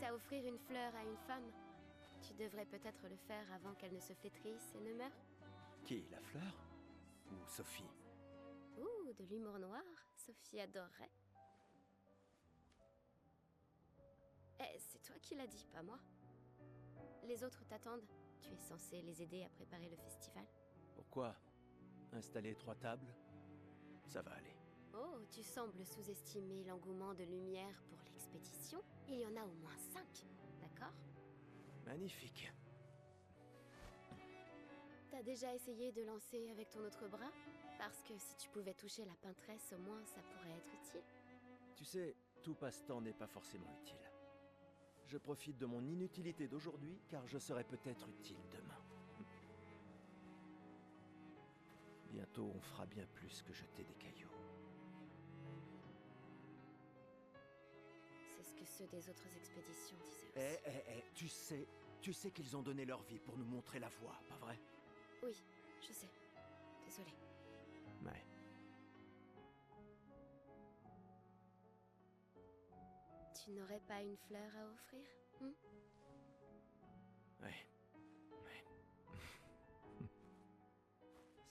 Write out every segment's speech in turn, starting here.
qu'à offrir une fleur à une femme. Tu devrais peut-être le faire avant qu'elle ne se flétrisse et ne meure. Qui, la fleur? Ou Sophie? Ouh, de l'humour noir, Sophie adorerait. Eh, c'est toi qui l'as dit, pas moi. Les autres t'attendent. Tu es censé les aider à préparer le festival. Pourquoi? Installer 3 tables? Ça va aller. Oh, tu sembles sous-estimer l'engouement de Lumière pour l'expédition. Il y en a au moins 5, d'accord? Magnifique. T'as déjà essayé de lancer avec ton autre bras? Parce que si tu pouvais toucher la peintresse, au moins ça pourrait être utile. Tu sais, tout passe-temps n'est pas forcément utile. Je profite de mon inutilité d'aujourd'hui, car je serai peut-être utile demain. Bientôt, on fera bien plus que jeter des cailloux. C'est ce que ceux des autres expéditions disaient aussi. Tu sais qu'ils ont donné leur vie pour nous montrer la voie, pas vrai? Oui, je sais. Désolée. Ouais. Tu n'aurais pas une fleur à offrir, Ouais.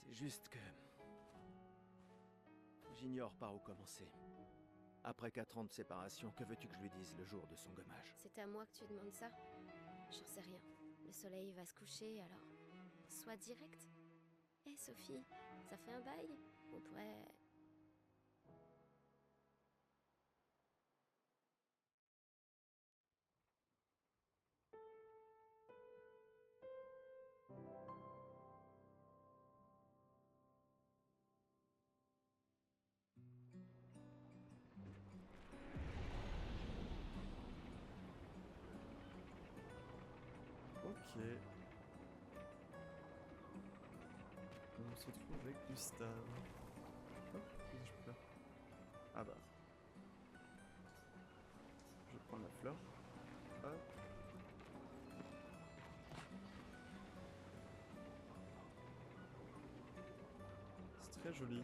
C'est juste que... J'ignore par où commencer. Après 4 ans de séparation, que veux-tu que je lui dise le jour de son gommage? C'est à moi que tu demandes ça? J'en sais rien. Le soleil va se coucher, alors... Sois direct. Hé, Sophie, ça fait un bail. On pourrait... Ok. On se retrouve avec Gustave. Hop, qu'est-ce que je peux faire? Ah bah. Je vais prendre la fleur. Hop. C'est très joli.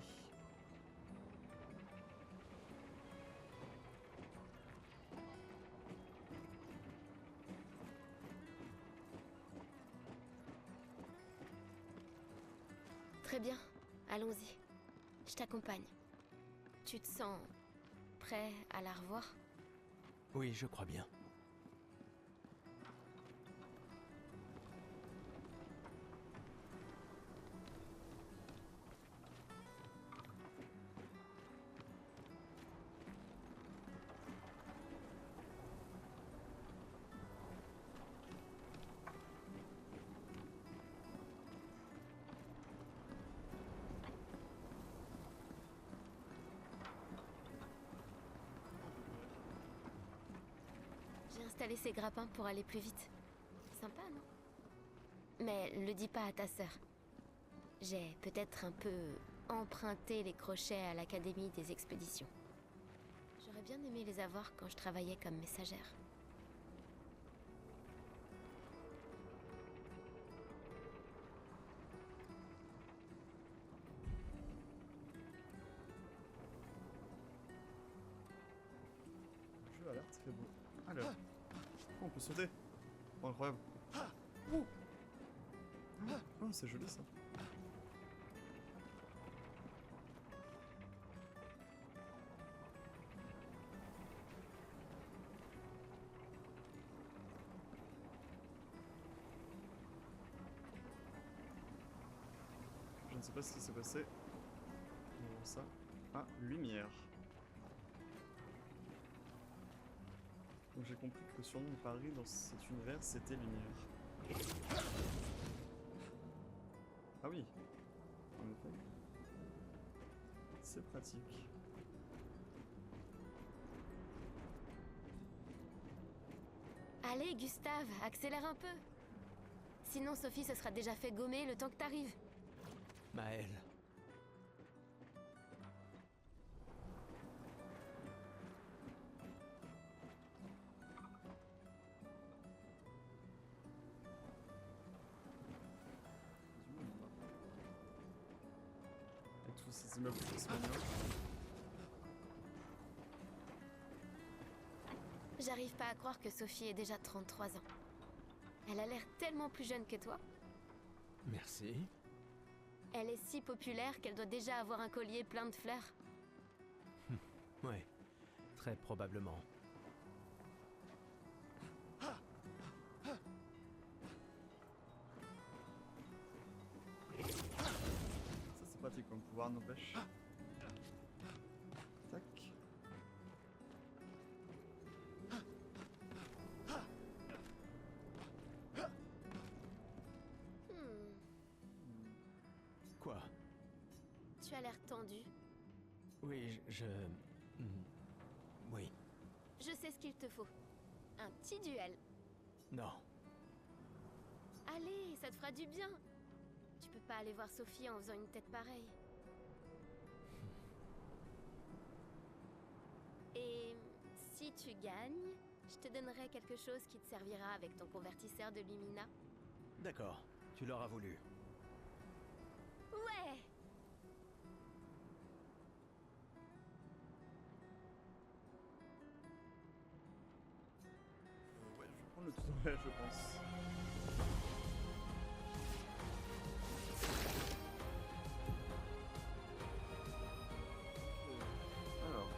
Très bien, allons-y. Je t'accompagne. Tu te sens... prêt à la revoir? Oui, je crois bien. J'ai installé ces grappins pour aller plus vite. Sympa, non? Mais le dis pas à ta sœur. J'ai peut-être un peu emprunté les crochets à l'Académie des expéditions. J'aurais bien aimé les avoir quand je travaillais comme messagère. Le jeu a l'air très beau. Alors. Oh, on peut sauter. Oh, incroyable. Oh, oh c'est joli ça. Je ne sais pas ce qui s'est passé. On va voir ça. Ah, lumière. Donc j'ai compris que le surnom de Paris dans cet univers, c'était Lumière. Ah oui. En effet. C'est pratique. Allez, Gustave, accélère un peu. Sinon, Sophie se sera déjà fait gommer le temps que t'arrives. Maëlle. Avec tous ces immeubles qui se J'arrive pas à croire que Sophie ait déjà 33 ans. Elle a l'air tellement plus jeune que toi. Merci. Elle est si populaire qu'elle doit déjà avoir un collier plein de fleurs. Ouais, très probablement. Ça c'est pratique comme pouvoir, n'empêche. Tac. Quoi? Tu as l'air tendu. Oui, Oui. Je sais ce qu'il te faut. Un petit duel. Non. Allez, ça te fera du bien. Tu peux pas aller voir Sophie en faisant une tête pareille. Et si tu gagnes, je te donnerai quelque chose qui te servira avec ton convertisseur de Lumina. D'accord, tu l'auras voulu. Ouais! Ouais, je vais prendre le tutoriel, je pense. Alors.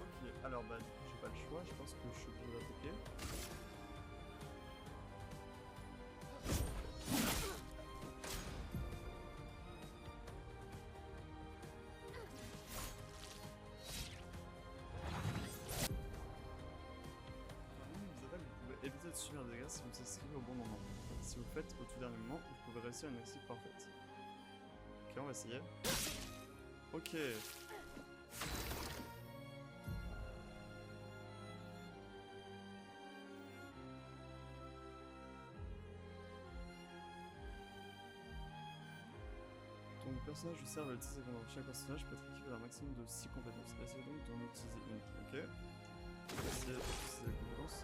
Ok, alors bah du coup j'ai pas le choix, je pense que je suis obligé d'attaquer. Vous attaque, vous pouvez éviter de subir des dégâts si vous esquivez au bon moment. Si vous le faites au tout dernier moment, vous pouvez réussir une esquive parfaite. Ok, on va essayer. Ok. Ton personnage vous sert à l'utiliser pendant chaque personnage peut être équipé d'un maximum de 6 compétences. Essayez donc d'en utiliser une. Ok. On va essayer d'utiliser les compétences.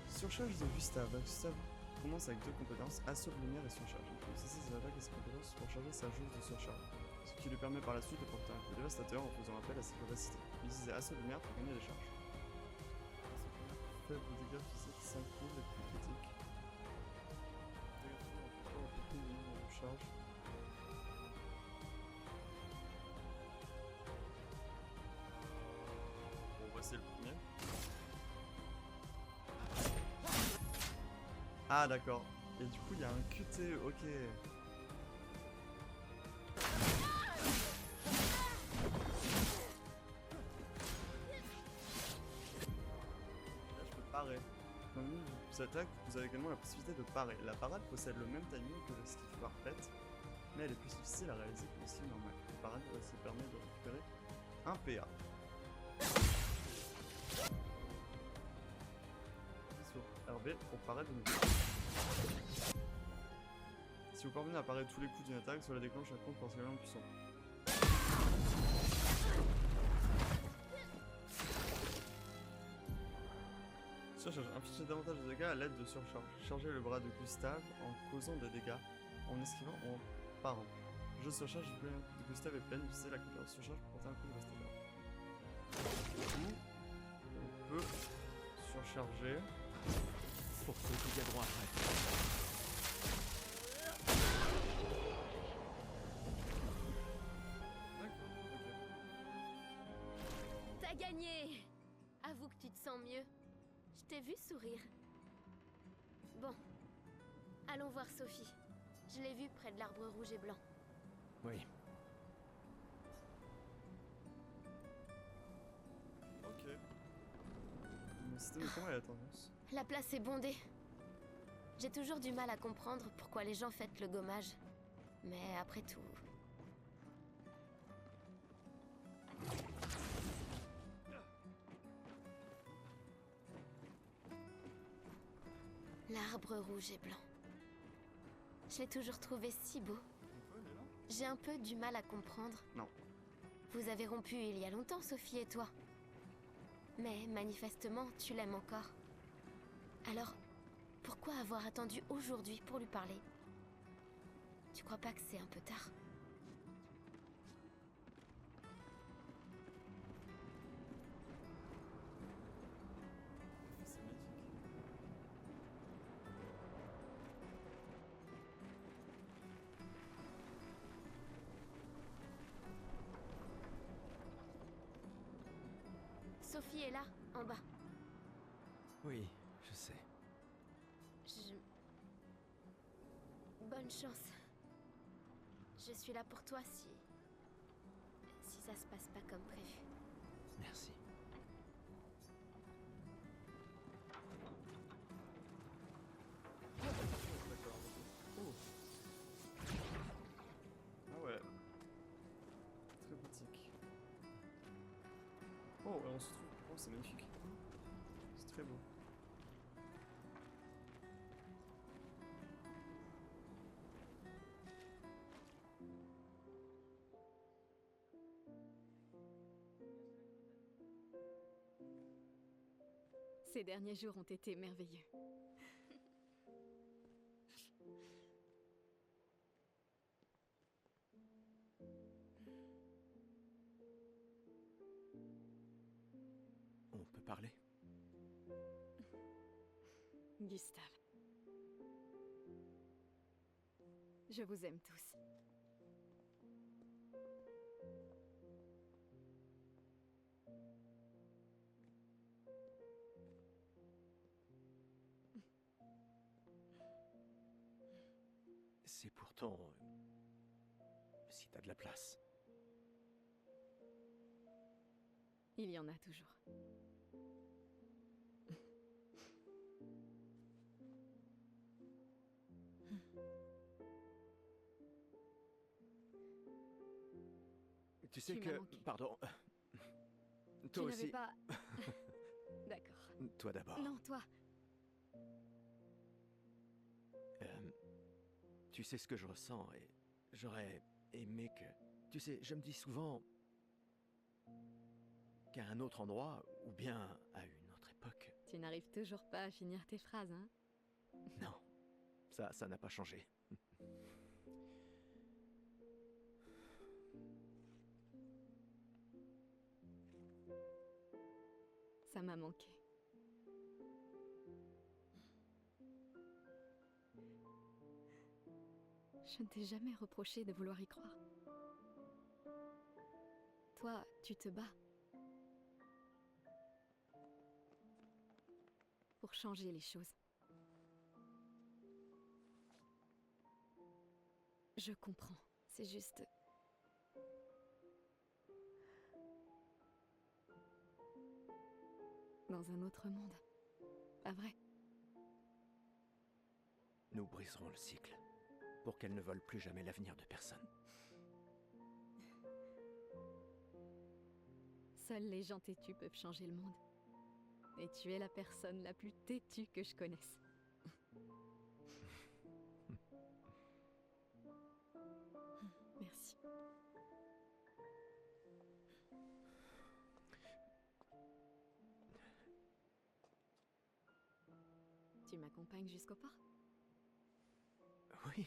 Surcharge de Gustave. Gustave commence avec 2 compétences, assaut de lumière et surcharge. Il peut utiliser ses attaques et ses compétences pour charger sa jauge de surcharge. Ce qui lui permet par la suite de porter un coup dévastateur en faisant appel à ses capacités. Utilisez assaut de lumière pour gagner des charges. Faible dégâts physiques, 5 coups les plus critiques. Dégâts physiques en plus de charge. Bon, voici le premier. Ah d'accord. Et du coup il y a un QTE, ok. Là je peux parer. Quand vous attaque, vous avez également la possibilité de parer. La parade possède le même timing que l'esquive parfaite, mais elle est plus difficile à réaliser que l'esquive normale. La parade aussi permet de récupérer un PA. Sur RB pour parer de nouveau. Si vous parvenez à parer tous les coups d'une attaque, cela déclenche un compte particulièrement puissant. Surcharge. Infligez davantage de dégâts à l'aide de surcharge. Chargez le bras de Gustave en causant des dégâts, en esquivant ou en parant. Le jeu de surcharge de Gustave est plein, utilisez la compétence surcharge pour porter un coup dévastateur. Du coup, on peut surcharger. Pour ceux qui viendront après. D'accord, ok. T'as gagné! Avoue que tu te sens mieux. Je t'ai vu sourire. Bon. Allons voir Sophie. Je l'ai vue près de l'arbre rouge et blanc. Oui. Ok. Mais c'était comment est la tendance? La place est bondée. J'ai toujours du mal à comprendre pourquoi les gens fêtent le gommage. Mais après tout... L'arbre rouge et blanc. Je l'ai toujours trouvé si beau. J'ai un peu du mal à comprendre. Non. Vous avez rompu il y a longtemps, Sophie et toi. Mais manifestement, tu l'aimes encore. Alors, pourquoi avoir attendu aujourd'hui pour lui parler? Tu crois pas que c'est un peu tard? C'est magnifique. Sophie est là, en bas. Oui, je sais. Bonne chance. Je suis là pour toi si ça se passe pas comme prévu. Merci. D'accord. Oh. Ah ouais. Très boutique. Oh, et on se trouve. Oh, c'est magnifique. C'est très beau. Ces derniers jours ont été merveilleux. On peut parler? Gustave. Je vous aime tous. C'est pourtant... si t'as de la place. Il y en a toujours. Tu sais Tu m'as que... manqué. Pardon. Tu Toi n'avais aussi. pas... D'accord. Toi d'abord. Non, toi. Tu sais ce que je ressens et j'aurais aimé que... Tu sais, je me dis souvent qu'à un autre endroit, ou bien à une autre époque... Tu n'arrives toujours pas à finir tes phrases, hein? Non, ça n'a pas changé. Ça m'a manqué. Je ne t'ai jamais reproché de vouloir y croire. Toi, tu te bats. Pour changer les choses. Je comprends. C'est juste... dans un autre monde. Pas vrai? Nous briserons le cycle, pour qu'elle ne vole plus jamais l'avenir de personne. Seuls les gens têtus peuvent changer le monde. Et tu es la personne la plus têtue que je connaisse. Merci. Tu m'accompagnes jusqu'au port? Oui.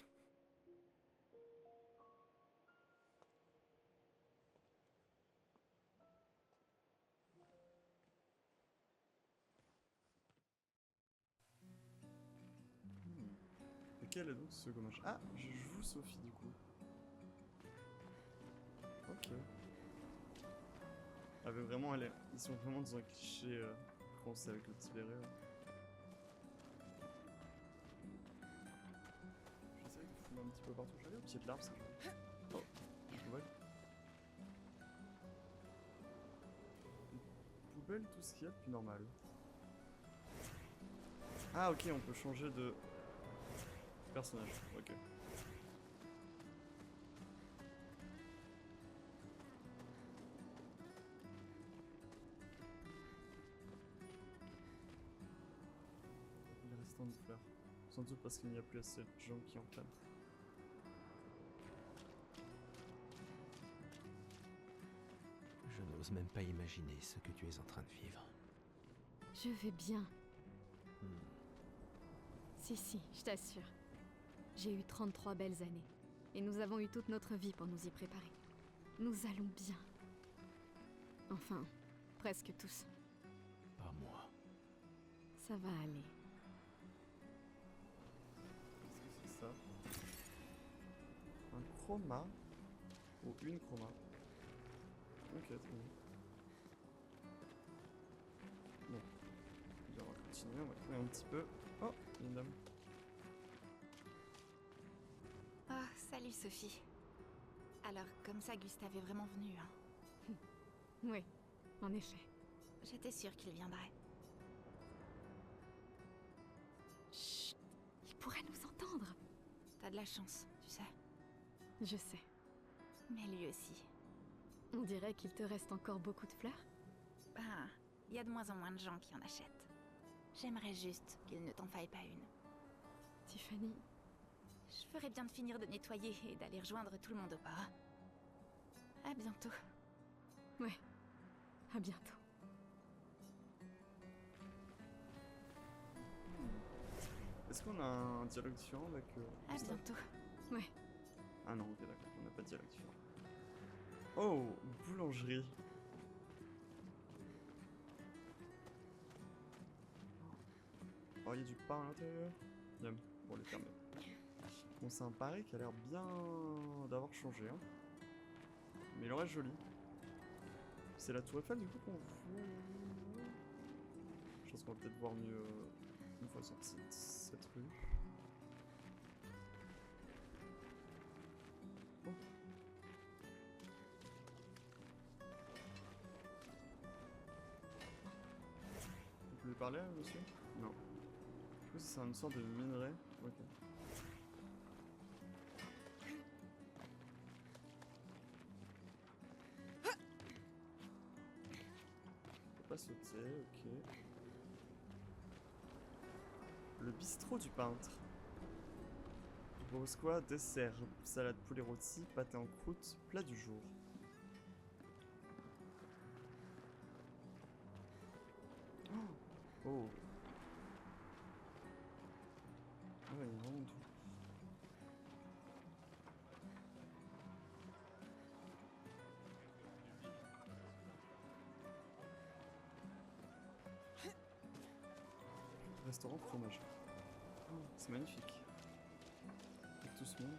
Et quel est donc ce gommage? Ah, je joue Sophie du coup. Ok. Ah, mais vraiment, ils sont vraiment dans un cliché français avec le petit béret. Là. J'essaie de fumer un petit peu partout. J'allais au pied de l'arbre, ça joue. Oh, je vois. Une poubelle, tout ce qu'il y a de plus normal. Ah, ok, on peut changer de personnage. Ok. Les restants de fleurs. Sans doute parce qu'il n'y a plus assez de gens qui en prennent. Je n'ose même pas imaginer ce que tu es en train de vivre. Je vais bien. Hmm. Si, je t'assure. J'ai eu 33 belles années. Et nous avons eu toute notre vie pour nous y préparer. Nous allons bien. Enfin, presque tous. Pas moi. Ça va aller. Qu'est-ce que c'est ça? Un chroma? Ou une chroma? Ok, très bien. Bon. Bien, on va continuer, on va trouver un petit peu. Oh, il y a une dame. Oh, salut Sophie. Alors, comme ça, Gustave est vraiment venu, hein. Oui, en effet. J'étais sûre qu'il viendrait. Chut, il pourrait nous entendre. T'as de la chance, tu sais. Je sais. Mais lui aussi. On dirait qu'il te reste encore beaucoup de fleurs. Ben, il y a de moins en moins de gens qui en achètent. J'aimerais juste qu'il ne t'en faille pas une. Tiffany, Je ferais bien de finir de nettoyer et d'aller rejoindre tout le monde au bar. À bientôt. ouais. À bientôt. Est-ce qu'on a un dialogue différent avec À Gustave? bientôt. Ouais. Ah non, ok, d'accord, on n'a pas de dialogue différent. Oh, boulangerie. Oh, il y a du pain à l'intérieur. Bien, bon, les fermer. Bon, c'est un pari qui a l'air bien d'avoir changé, hein. Mais il en reste joli. C'est la tour Eiffel, du coup, qu'on voit. Je pense qu'on va peut-être voir mieux une fois sorti de cette rue. Oh. Vous pouvez parler, monsieur? Non. Du coup, c'est une sorte de minerai. Ok. On peut pas sauter, ok. Le bistrot du peintre. Propose quoi? Dessert, salade poulet rôti, pâté en croûte, plat du jour. Oh. Ah ouais, il y a vraiment tout. Restaurant fromage. Oh, c'est magnifique. Avec tout ce monde.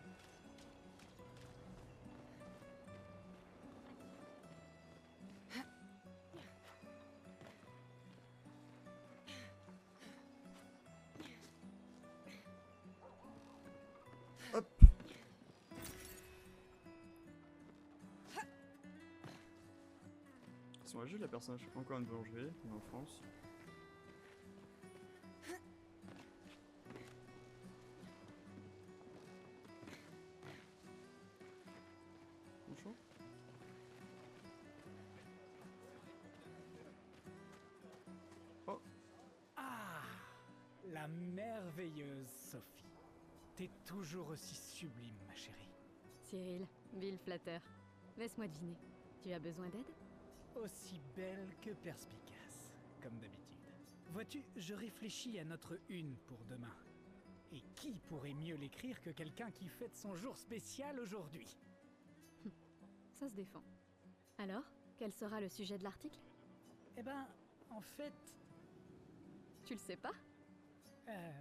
Hop. Ils sont âgés, la personne. Encore une boulangerie, on est en France. Bonjour. Oh, Ah, la merveilleuse Sophie. T'es toujours aussi sublime, ma chérie. Cyril, Bill flatteur. Laisse-moi deviner. Tu as besoin d'aide? Aussi belle que perspicace, comme d'habitude. Vois-tu, je réfléchis à notre une pour demain. Et qui pourrait mieux l'écrire que quelqu'un qui fête son jour spécial aujourd'hui? Ça se défend. Alors, quel sera le sujet de l'article? Eh ben, en fait... Tu le sais pas? euh,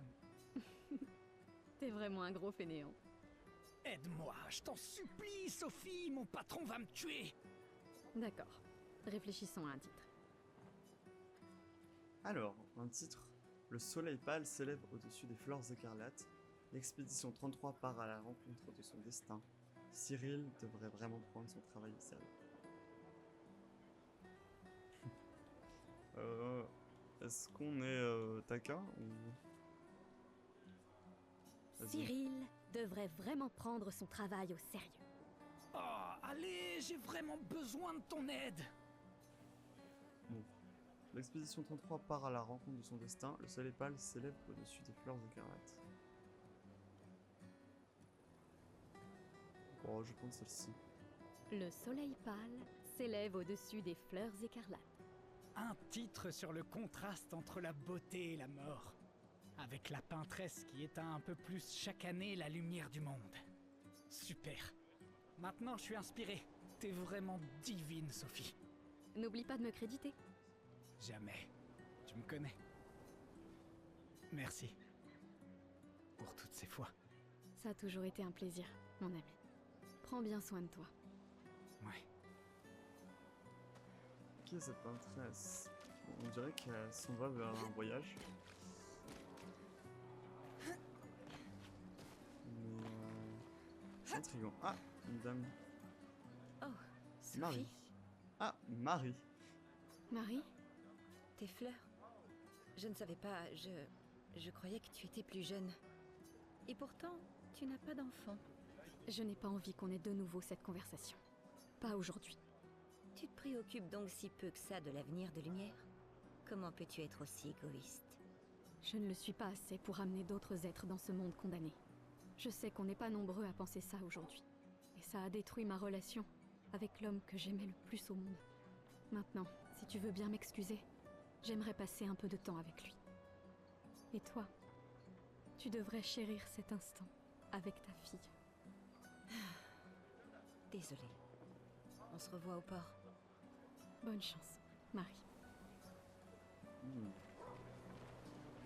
T'es vraiment un gros fainéant. aide-moi, je t'en supplie, Sophie, mon patron va me tuer. D'accord. Réfléchissons à un titre. alors, un titre. Le soleil pâle s'élève au-dessus des fleurs écarlates. L'expédition 33 part à la rencontre de son destin. Cyril devrait vraiment prendre son travail au sérieux. Est-ce qu'on est taquin ou... Vas-y. Cyril devrait vraiment prendre son travail au sérieux. Oh, allez, j'ai vraiment besoin de ton aide. Bon. L'expédition 33 part à la rencontre de son destin. Le soleil pâle s'élève au-dessus des fleurs écarlates. Bon, je pense celle-ci. Le soleil pâle s'élève au-dessus des fleurs écarlates. Un titre sur le contraste entre la beauté et la mort. Avec la peintresse qui éteint un peu plus chaque année la lumière du monde. Super. Maintenant, je suis inspiré. T'es vraiment divine, Sophie. N'oublie pas de me créditer. Jamais. Tu me connais. Merci. Pour toutes ces fois. Ça a toujours été un plaisir, mon ami. Prends bien soin de toi. Ouais. Qui est cette peintresse? On dirait qu'elle s'en va vers un voyage. Mais c'est intriguant. Ah, une dame. Oh, Sophie, Marie. Ah, Marie. Marie? tes fleurs. Je ne savais pas, je croyais que tu étais plus jeune. Et pourtant, tu n'as pas d'enfant. Je n'ai pas envie qu'on ait de nouveau cette conversation. Pas aujourd'hui. Tu te préoccupes donc si peu que ça de l'avenir de Lumière? Comment peux-tu être aussi égoïste? Je ne le suis pas assez pour amener d'autres êtres dans ce monde condamné. Je sais qu'on n'est pas nombreux à penser ça aujourd'hui. Et ça a détruit ma relation avec l'homme que j'aimais le plus au monde. Maintenant, si tu veux bien m'excuser, j'aimerais passer un peu de temps avec lui. Et toi, tu devrais chérir cet instant avec ta fille. Désolée. On se revoit au port. Bonne chance, Marie. Hmm.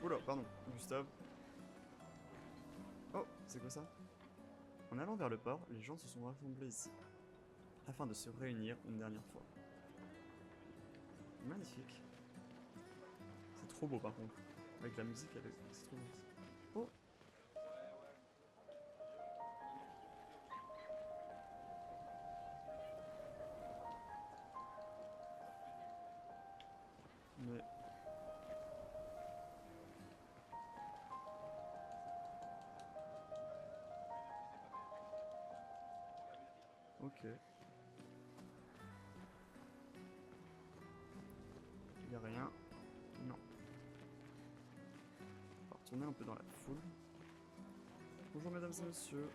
Oula, pardon, Gustave. Oh, c'est quoi ça? En allant vers le port, les gens se sont rassemblés ici, afin de se réunir une dernière fois. Magnifique. C'est trop beau par contre. Avec la musique, c'est trop beau. Oh! Mais... Ok. Il y a rien. Non. On va retourner un peu dans la foule. Bonjour mesdames et messieurs.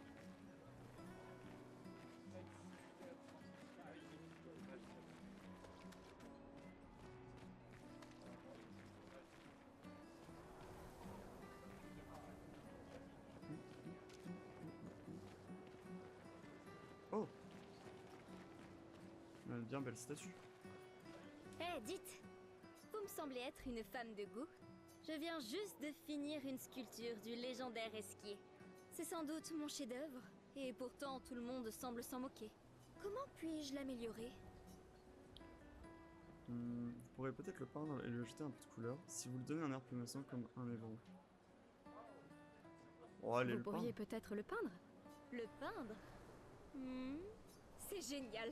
Oh! Une bien belle statue. Eh, dites! Vous me semblez être une femme de goût. Je viens juste de finir une sculpture du légendaire Esquier. C'est sans doute mon chef-d'œuvre, et pourtant tout le monde semble s'en moquer. Comment puis-je l'améliorer? Vous pourrez peut-être le peindre et lui ajouter un peu de couleur si vous lui donnez un air plus menaçant comme un évreux. Oh, allez, Vous le pourriez peindre. peut-être le peindre? Le peindre? C'est génial!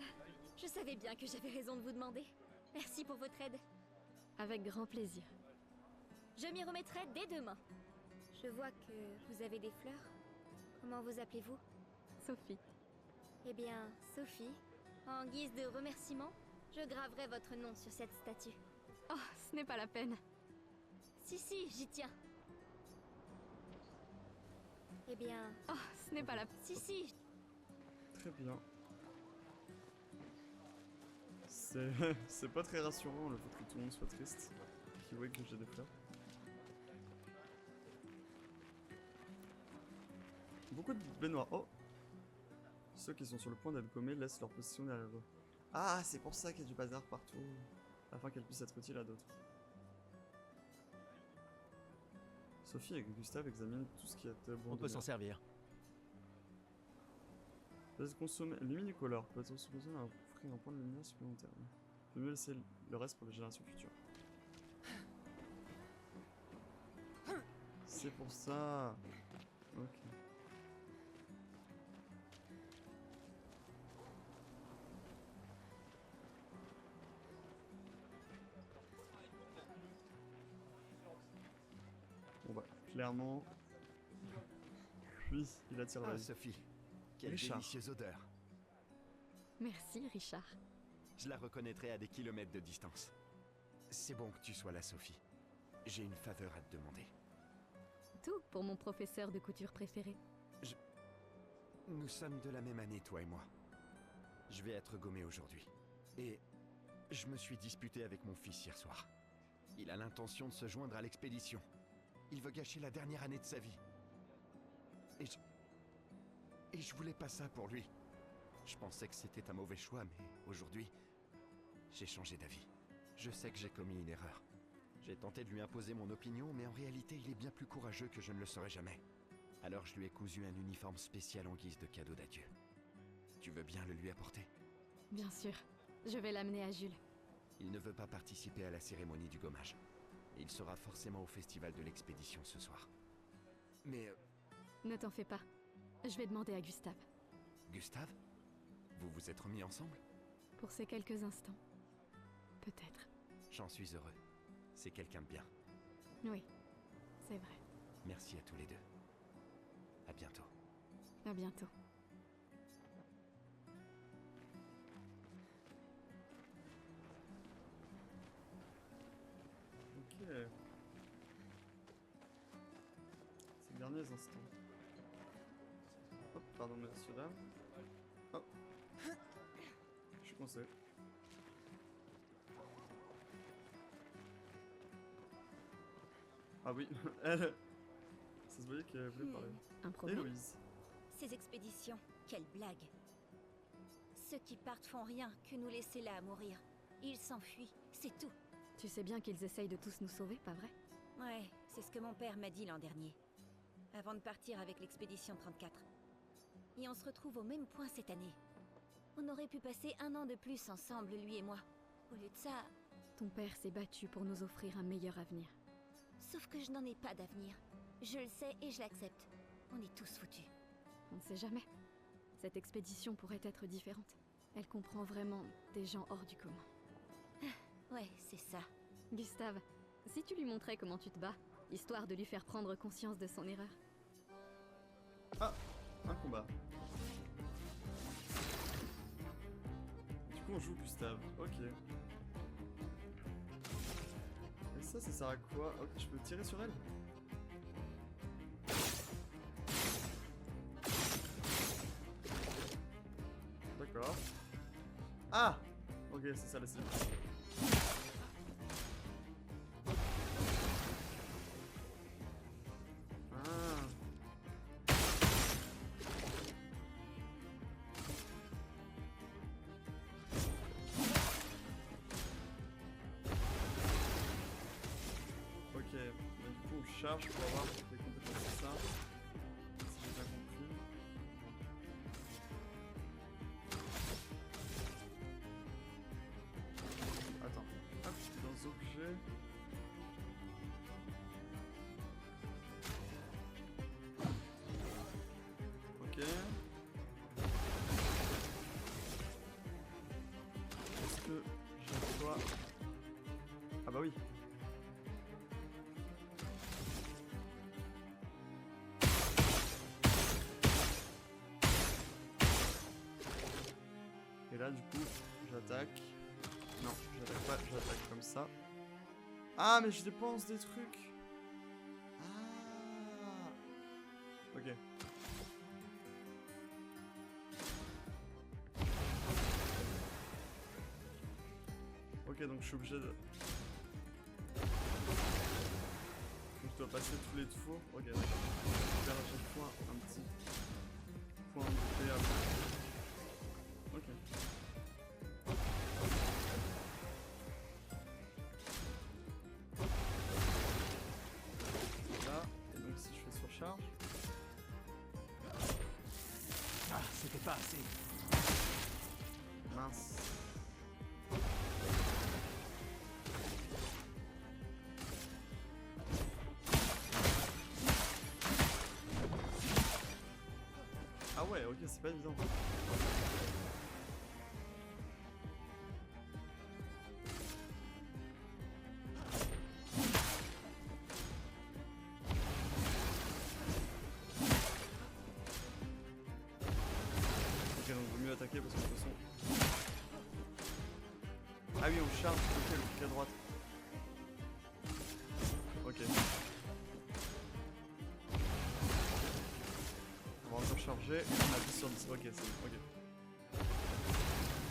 Je savais bien que j'avais raison de vous demander. Merci pour votre aide. Avec grand plaisir. Je m'y remettrai dès demain. Je vois que vous avez des fleurs. Comment vous appelez-vous? Sophie. Eh bien, Sophie, en guise de remerciement, je graverai votre nom sur cette statue. Oh, ce n'est pas la peine. Si, j'y tiens. Eh bien, Oh, ce n'est pas la... si. Très bien. C'est pas très rassurant le fait que tout le monde soit triste. Qui voit que j'ai des fleurs. Beaucoup de baignoires. Oh! Ceux qui sont sur le point d'être gommés laissent leur position derrière eux. Ah, c'est pour ça qu'il y a du bazar partout. Afin qu'elle puisse être utile à d'autres. Sophie et Gustave examinent tout ce qui est On abandonné. peut s'en servir. Peut-être consommer. Luminicolore peut être consommer à offrir un point de lumière supplémentaire. Il vaut mieux laisser le reste pour les générations futures. C'est pour ça. Ok. Bon bah, clairement. Lui, il attire Ah, l'œil. Sophie, quelle Richard. délicieuse odeur. Merci, Richard. Je la reconnaîtrai à des kilomètres de distance. C'est bon que tu sois là, Sophie. J'ai une faveur à te demander. Tout pour mon professeur de couture préféré. Nous sommes de la même année, toi et moi. Je vais être gommé aujourd'hui. Et je me suis disputé avec mon fils hier soir. Il a l'intention de se joindre à l'expédition. Il veut gâcher la dernière année de sa vie. Et je voulais pas ça pour lui. Je pensais que c'était un mauvais choix, mais aujourd'hui, j'ai changé d'avis. Je sais que j'ai commis une erreur. J'ai tenté de lui imposer mon opinion, mais en réalité, il est bien plus courageux que je ne le serais jamais. Alors je lui ai cousu un uniforme spécial en guise de cadeau d'adieu. Tu veux bien le lui apporter? Bien sûr. Je vais l'amener à Jules. Il ne veut pas participer à la cérémonie du gommage. Il sera forcément au festival de l'expédition ce soir. Mais... Ne t'en fais pas. Je vais demander à Gustave. Gustave? Vous vous êtes remis ensemble? Pour ces quelques instants. Peut-être. J'en suis heureux. C'est quelqu'un de bien. Oui, c'est vrai. Merci à tous les deux. À bientôt. À bientôt. Ok. Ces derniers instants. Hop, pardon, messieurs, dames. Hop. Je suis coincé. Ah oui, elle. Ça se voyait qu'elle voulait parler. Un problème? Héloïse. Ces expéditions, quelle blague. Ceux qui partent font rien que nous laisser là à mourir. Ils s'enfuient, c'est tout. Tu sais bien qu'ils essayent de tous nous sauver, pas vrai? Ouais, c'est ce que mon père m'a dit l'an dernier. Avant de partir avec l'expédition 34. Et on se retrouve au même point cette année. On aurait pu passer 1 an de plus ensemble, lui et moi. Au lieu de ça... Ton père s'est battu pour nous offrir un meilleur avenir. Sauf que je n'en ai pas d'avenir. Je le sais et je l'accepte. On est tous foutus. On ne sait jamais. Cette expédition pourrait être différente. Elle comprend vraiment des gens hors du commun. Ouais, c'est ça. Gustave, si tu lui montrais comment tu te bats, histoire de lui faire prendre conscience de son erreur. Ah, un combat. Du coup, on joue Gustave. Ok. Et ça sert à quoi? Ok, je peux tirer sur elle? D'accord. Ah! Ok, c'est ça la cible. Ah. Ok, bah, du coup on charge pour avoir les compétences de ça. Si j'ai bien compris. Attends, hop, dans objets. Ok. Est-ce que j'ai quoi? Ah bah oui. Et là du coup, j'attaque. Non, j'attaque pas, j'attaque comme ça. Ah mais je dépense des trucs. Ah. Ok. Ok, donc je suis obligé de... Donc je dois passer tous les tours. Ok, d'accord. Je perds à chaque fois un petit point de PA. Ok. Là, et donc si je fais surcharge... Ah, c'était pas assez. Mince. Ah ouais, ok, c'est pas évident. Ok, donc vaut mieux attaquer parce que de toute façon... Ah oui, on charge, ok, le clic à droite. Ok. On va encore charger, on appuie sur 10, ok, c'est bon, ok.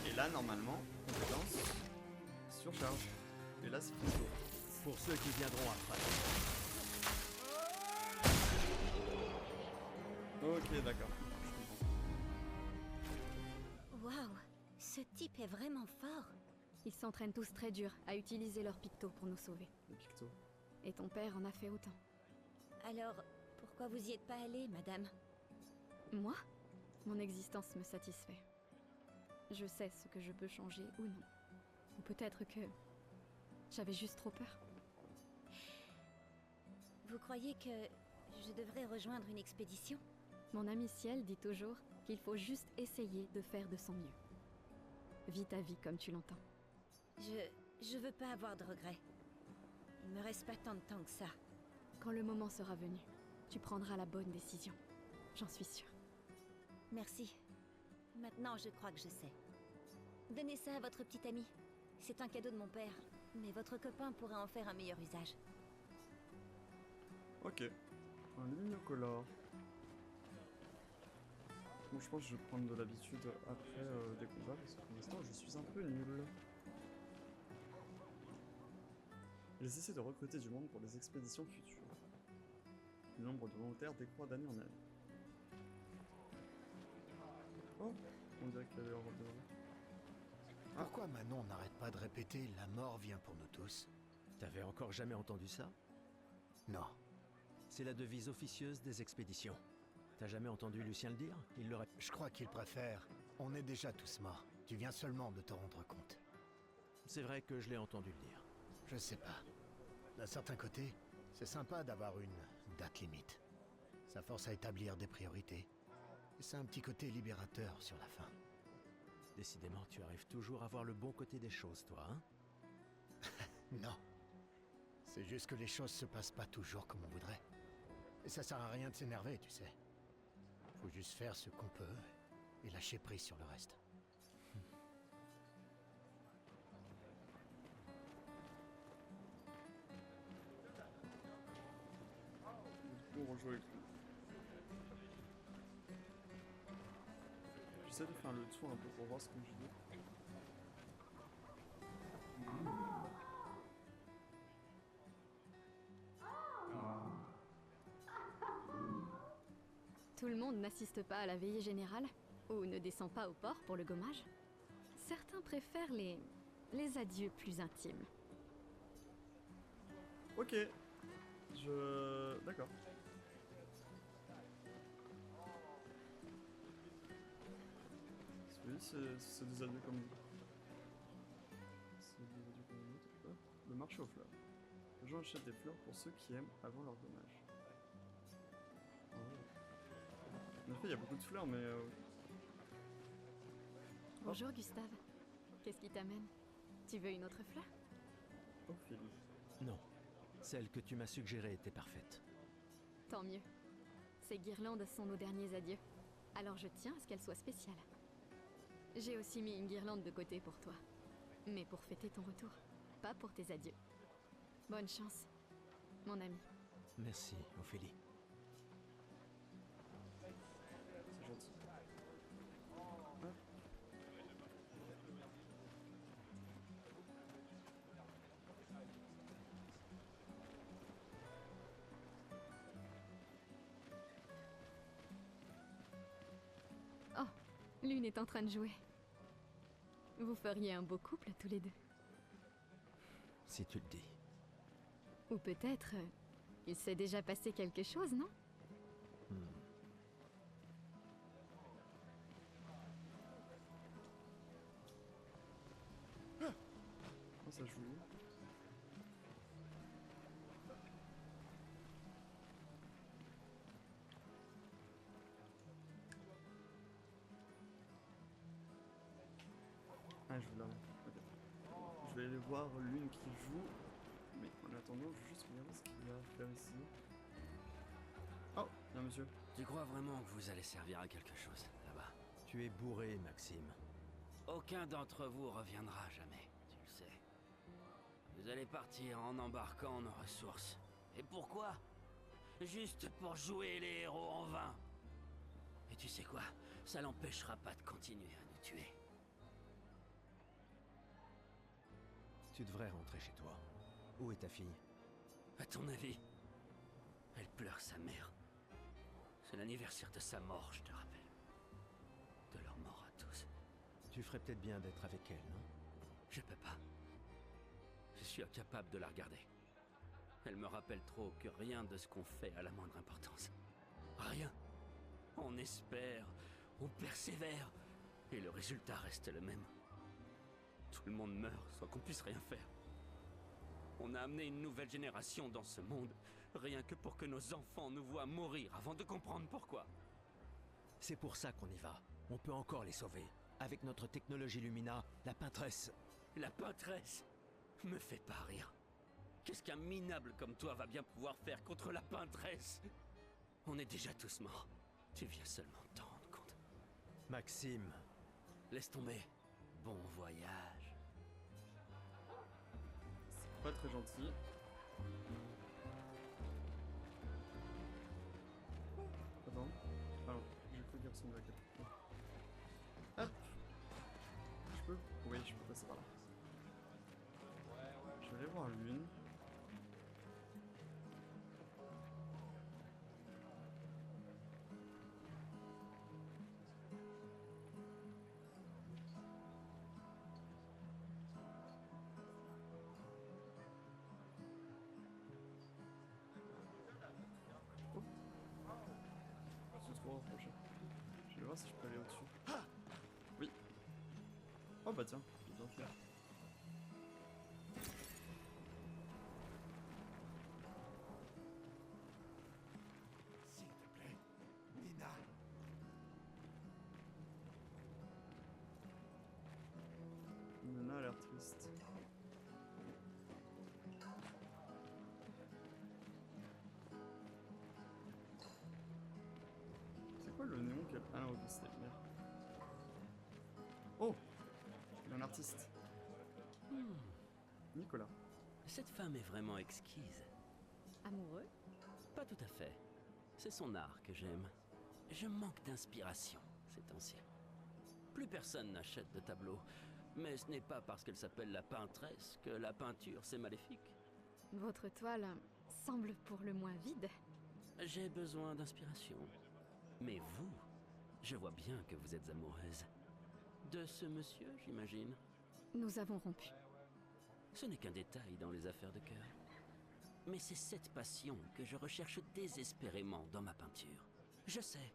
Et là, normalement, compétence, surcharge. Et là, c'est plutôt. Pour ceux qui viendront après. Ok, d'accord. Je comprends. Ce type est vraiment fort. Ils s'entraînent tous très dur à utiliser leur picto pour nous sauver. Le picto. Et ton père en a fait autant. Alors, pourquoi vous y êtes pas allée, madame? Moi, mon existence me satisfait. Je sais ce que je peux changer ou non. Ou peut-être que j'avais juste trop peur. Vous croyez que je devrais rejoindre une expédition? Mon ami Ciel dit toujours qu'il faut juste essayer de faire de son mieux. Vis ta vie comme tu l'entends. Je veux pas avoir de regrets. Il me reste pas tant de temps que ça. Quand le moment sera venu, tu prendras la bonne décision. J'en suis sûre. Merci. Maintenant, je crois que je sais. Donnez ça à votre petit ami. C'est un cadeau de mon père. Mais votre copain pourrait en faire un meilleur usage. Ok. Un luminocolore. Bon, je pense que je vais prendre de l'habitude après des combats parce que pour l'instant je suis un peu nul. Ils essaient de recruter du monde pour des expéditions futures. Le nombre de volontaires décroît d'année en année. Oh, on dirait qu'elle est en robe de vrai. Pourquoi Manon n'arrête pas de répéter « la mort vient pour nous tous » ? T'avais encore jamais entendu ça? Non. C'est la devise officieuse des expéditions. T'as jamais entendu Lucien le dire? Il l'aurait... Je crois qu'il préfère « on est déjà tous morts, tu viens seulement de te rendre compte ». C'est vrai que je l'ai entendu le dire. Je sais pas. D'un certain côté, c'est sympa d'avoir une date limite. Ça force à établir des priorités. Et c'est un petit côté libérateur sur la fin. Décidément, tu arrives toujours à voir le bon côté des choses, toi, hein? Non. C'est juste que les choses se passent pas toujours comme on voudrait. Et ça sert à rien de s'énerver, tu sais. Faut juste faire ce qu'on peut et lâcher prise sur le reste. On rejoue avec lui. J'essaie de faire le tour un peu pour voir ce que je dis. Tout le monde n'assiste pas à la veillée générale ou ne descend pas au port pour le gommage. Certains préfèrent les adieux plus intimes. Ok. D'accord. Oui, c'est des adieux comme... C'est des adieux comme une autre. Hop. Le marché aux fleurs. Les gens achètent des fleurs pour ceux qui aiment avant leur gommage. Oh. En effet, il y a beaucoup de fleurs, mais... Bonjour Gustave. Qu'est-ce qui t'amène? Tu veux une autre fleur? Oh, Philippe. Non. Celle que tu m'as suggérée était parfaite. Tant mieux. Ces guirlandes sont nos derniers adieux. Alors je tiens à ce qu'elles soient spéciales. J'ai aussi mis une guirlande de côté pour toi. Mais pour fêter ton retour, pas pour tes adieux. Bonne chance, mon ami. Merci, Ophélie. C'est gentil. Hop. Oh, Lune est en train de jouer. Vous feriez un beau couple tous les deux. Si tu le dis. Ou peut-être, il s'est déjà passé quelque chose, non? Oh, ça joue. Ah, je vais là. Ok. Je vais aller voir l'une qui joue. Mais en attendant, je vais juste regarder ce qu'il y a à faire ici. Oh, bien monsieur. Tu crois vraiment que vous allez servir à quelque chose, là-bas? Tu es bourré, Maxime. Aucun d'entre vous reviendra jamais, tu le sais. Vous allez partir en embarquant nos ressources. Et pourquoi? Juste pour jouer les héros en vain. Et tu sais quoi? Ça l'empêchera pas de continuer à nous tuer. Tu devrais rentrer chez toi. Où est ta fille? À ton avis? Elle pleure sa mère. C'est l'anniversaire de sa mort, je te rappelle. De leur mort à tous. Tu ferais peut-être bien d'être avec elle, non? Je peux pas. Je suis incapable de la regarder. Elle me rappelle trop que rien de ce qu'on fait a la moindre importance. Rien. On espère, on persévère, et le résultat reste le même. Tout le monde meurt sans qu'on puisse rien faire. On a amené une nouvelle génération dans ce monde, rien que pour que nos enfants nous voient mourir avant de comprendre pourquoi. C'est pour ça qu'on y va. On peut encore les sauver. Avec notre technologie Lumina, la peintresse... La peintresse me fait pas rire. Qu'est-ce qu'un minable comme toi va bien pouvoir faire contre la peintresse? On est déjà tous morts. Tu viens seulement t'en rendre compte. Maxime... Laisse tomber. Bon voyage. C'est pas très gentil. Attends. Alors, j'ai cru qu'il ressemblait à quelqu'un. Hop. Je peux? Oui, je peux passer par là. Je vais aller voir l'une. C'est trop rapproché. Je vais voir si je peux aller au-dessus. Oui. Oh bah tiens, j'ai bien fait. S'il te plaît, Nina. Nana a l'air triste. C'est quoi le néon qu'elle... Ah non, ok, c'est la lumière. Oh! Il est un artiste. Nicolas. Cette femme est vraiment exquise. Amoureux? Pas tout à fait. C'est son art que j'aime. Je manque d'inspiration ces temps-ci. Plus personne n'achète de tableaux. Mais ce n'est pas parce qu'elle s'appelle la peintresse que la peinture c'est maléfique. Votre toile semble pour le moins vide. J'ai besoin d'inspiration. Mais vous, je vois bien que vous êtes amoureuse. De ce monsieur, j'imagine. Nous avons rompu. Ce n'est qu'un détail dans les affaires de cœur. Mais c'est cette passion que je recherche désespérément dans ma peinture. Je sais.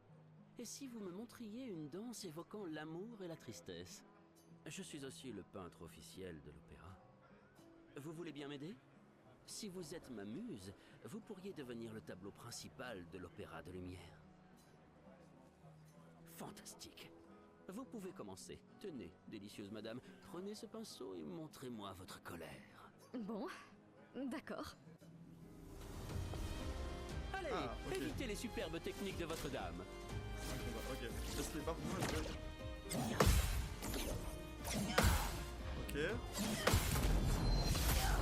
Et si vous me montriez une danse évoquant l'amour et la tristesse? Je suis aussi le peintre officiel de l'opéra. Vous voulez bien m'aider? Si vous êtes ma muse, vous pourriez devenir le tableau principal de l'opéra de lumière. Fantastique. Vous pouvez commencer. Tenez, délicieuse madame, prenez ce pinceau et montrez-moi votre colère. Bon, d'accord. Allez, Ah, ok. évitez les superbes techniques de votre dame. Ok. Est-ce qu'il est pas pour moi? Ok.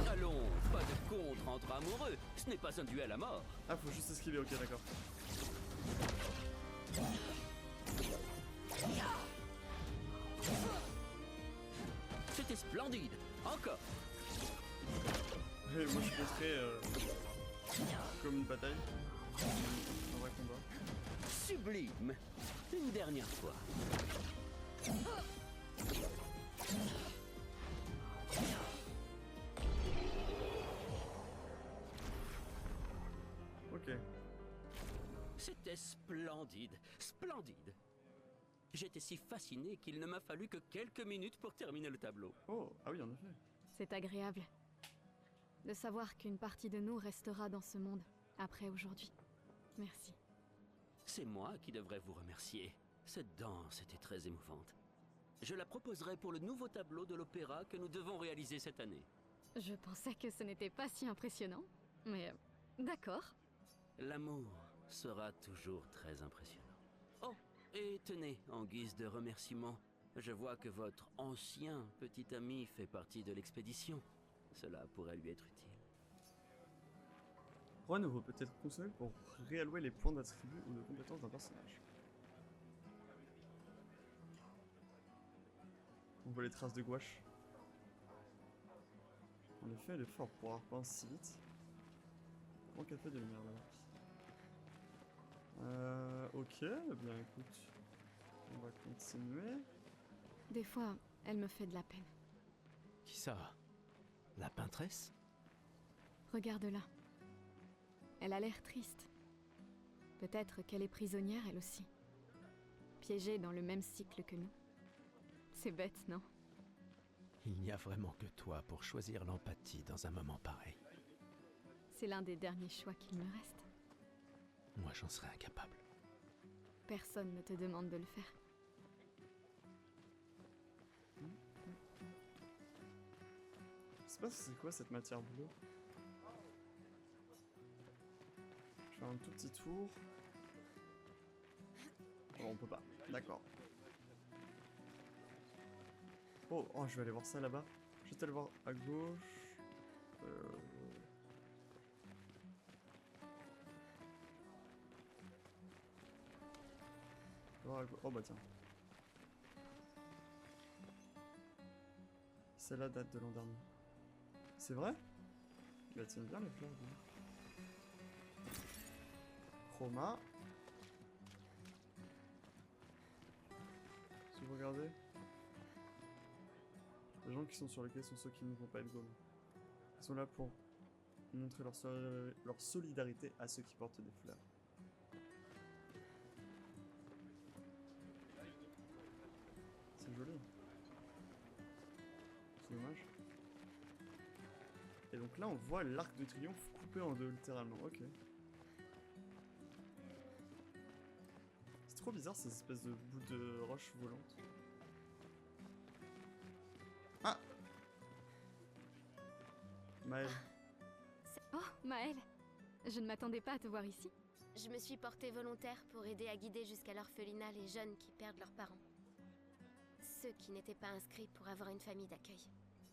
Allons, pas de contre entre amoureux. Ce n'est pas un duel à mort. Ah, faut juste esquiver, ok, d'accord. C'était splendide. Encore. Et moi je compterais comme une bataille. Un vrai combat. Sublime. Une dernière fois. Ok. C'était splendide. Splendide. J'étais si fasciné qu'il ne m'a fallu que quelques minutes pour terminer le tableau. Oh, ah oui, en effet. C'est agréable de savoir qu'une partie de nous restera dans ce monde après aujourd'hui. Merci. C'est moi qui devrais vous remercier. Cette danse était très émouvante. Je la proposerai pour le nouveau tableau de l'opéra que nous devons réaliser cette année. Je pensais que ce n'était pas si impressionnant, mais d'accord. L'amour sera toujours très impressionnant. Oh, et tenez, en guise de remerciement, je vois que votre ancien petit ami fait partie de l'expédition. Cela pourrait lui être utile. Roi nouveau peut être consommé pour réallouer les points d'attribut ou de compétence d'un personnage. On voit les traces de gouache. En effet, elle est forte pour avoir peint si vite. Comment qu'elle fait de lumière là? Ok, eh bien écoute. On va continuer. Des fois, elle me fait de la peine. Qui ça? La peintresse? Regarde-la. Elle a l'air triste. Peut-être qu'elle est prisonnière, elle aussi. Piégée dans le même cycle que nous. C'est bête, non? Il n'y a vraiment que toi pour choisir l'empathie dans un moment pareil. C'est l'un des derniers choix qu'il me reste. Moi, j'en serais incapable. Personne ne te demande de le faire. Je sais pas c'est quoi cette matière bleue. Je fais un tout petit tour. Bon, on peut pas. D'accord. Oh, oh, je vais aller voir ça là-bas. Je vais aller voir à gauche. Oh bah tiens. Celle-là date de l'an dernier. C'est vrai? Bah tiens bien les fleurs. Chroma. Si vous regardez, les gens qui sont sur le quai sont ceux qui ne vont pas être gommés. Ils sont là pour montrer leur solidarité à ceux qui portent des fleurs. C'est joli. C'est dommage. Et donc là on voit l'arc de triomphe coupé en deux littéralement. Ok. C'est trop bizarre ces espèces de bouts de roche volantes. Ah, Maëlle. Oh, Maëlle! Je ne m'attendais pas à te voir ici. Je me suis portée volontaire pour aider à guider jusqu'à l'orphelinat les jeunes qui perdent leurs parents. Ceux qui n'étaient pas inscrits pour avoir une famille d'accueil.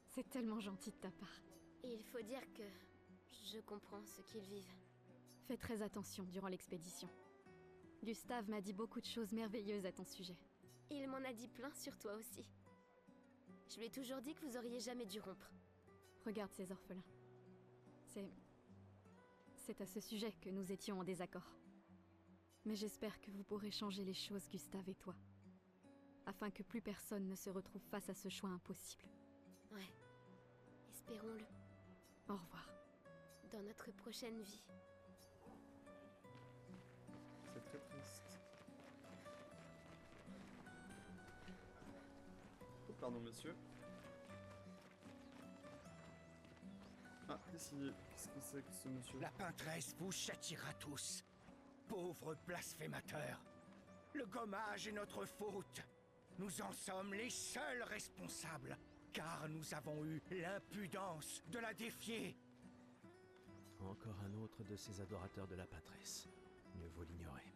C'est tellement gentil de ta part. Et il faut dire que je comprends ce qu'ils vivent. Fais très attention durant l'expédition. Gustave m'a dit beaucoup de choses merveilleuses à ton sujet. Il m'en a dit plein sur toi aussi. Je lui ai toujours dit que vous auriez jamais dû rompre. Regarde ces orphelins. C'est à ce sujet que nous étions en désaccord. Mais j'espère que vous pourrez changer les choses, Gustave et toi. Afin que plus personne ne se retrouve face à ce choix impossible. Ouais. Espérons-le. Au revoir. Dans notre prochaine vie. C'est très triste. Oh, pardon, monsieur. Ah, qu'est-ce que c'est que ce monsieur? La peintresse vous châtiera tous. Pauvres blasphémateurs. Le gommage est notre faute. Nous en sommes les seuls responsables, car nous avons eu l'impudence de la défier. Encore un autre de ces adorateurs de la peintresse. Mieux vaut l'ignorer.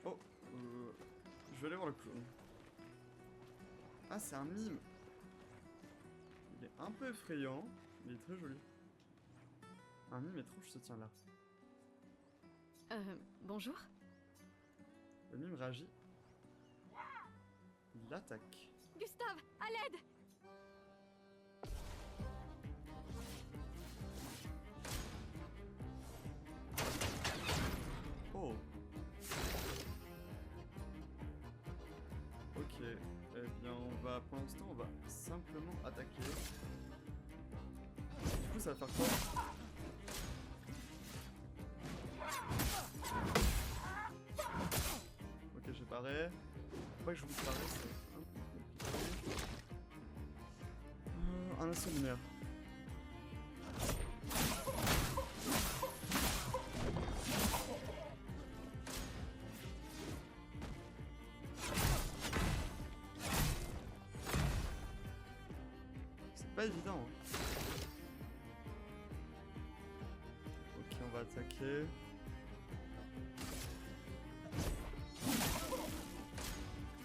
Oh, je vais aller voir le clown. Ah, c'est un mime. Il est un peu effrayant, mais il est très joli. Un mime étrange se tient là. Bonjour. Le mime réagit. Il attaque. Gustave, à l'aide! Oh. Ok. Eh bien, on va, pour l'instant, on va simplement attaquer. Du coup, ça va faire quoi? Ok, j'ai paré. Faut pas que je vous parle, c'est un peu compliqué. Un assaut lunaire. C'est pas évident. Hein. Ok, on va attaquer.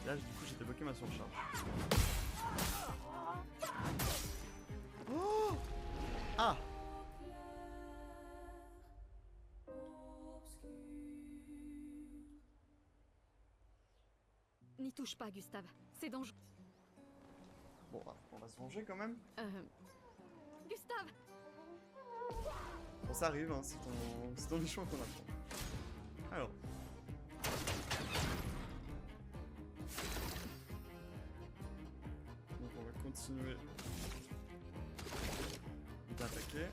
Là, du coup, j'ai débloqué ma surcharge. Oh! Ah! N'y touche pas, Gustave. C'est dangereux. Bon, on va se venger quand même. Gustave! Bon, ça arrive, hein, c'est ton méchant qu'on apprend. Alors. continuer d'attaquer.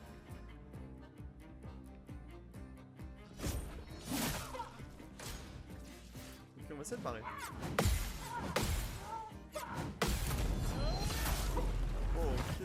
Ok, on va essayer de barrer. Ok.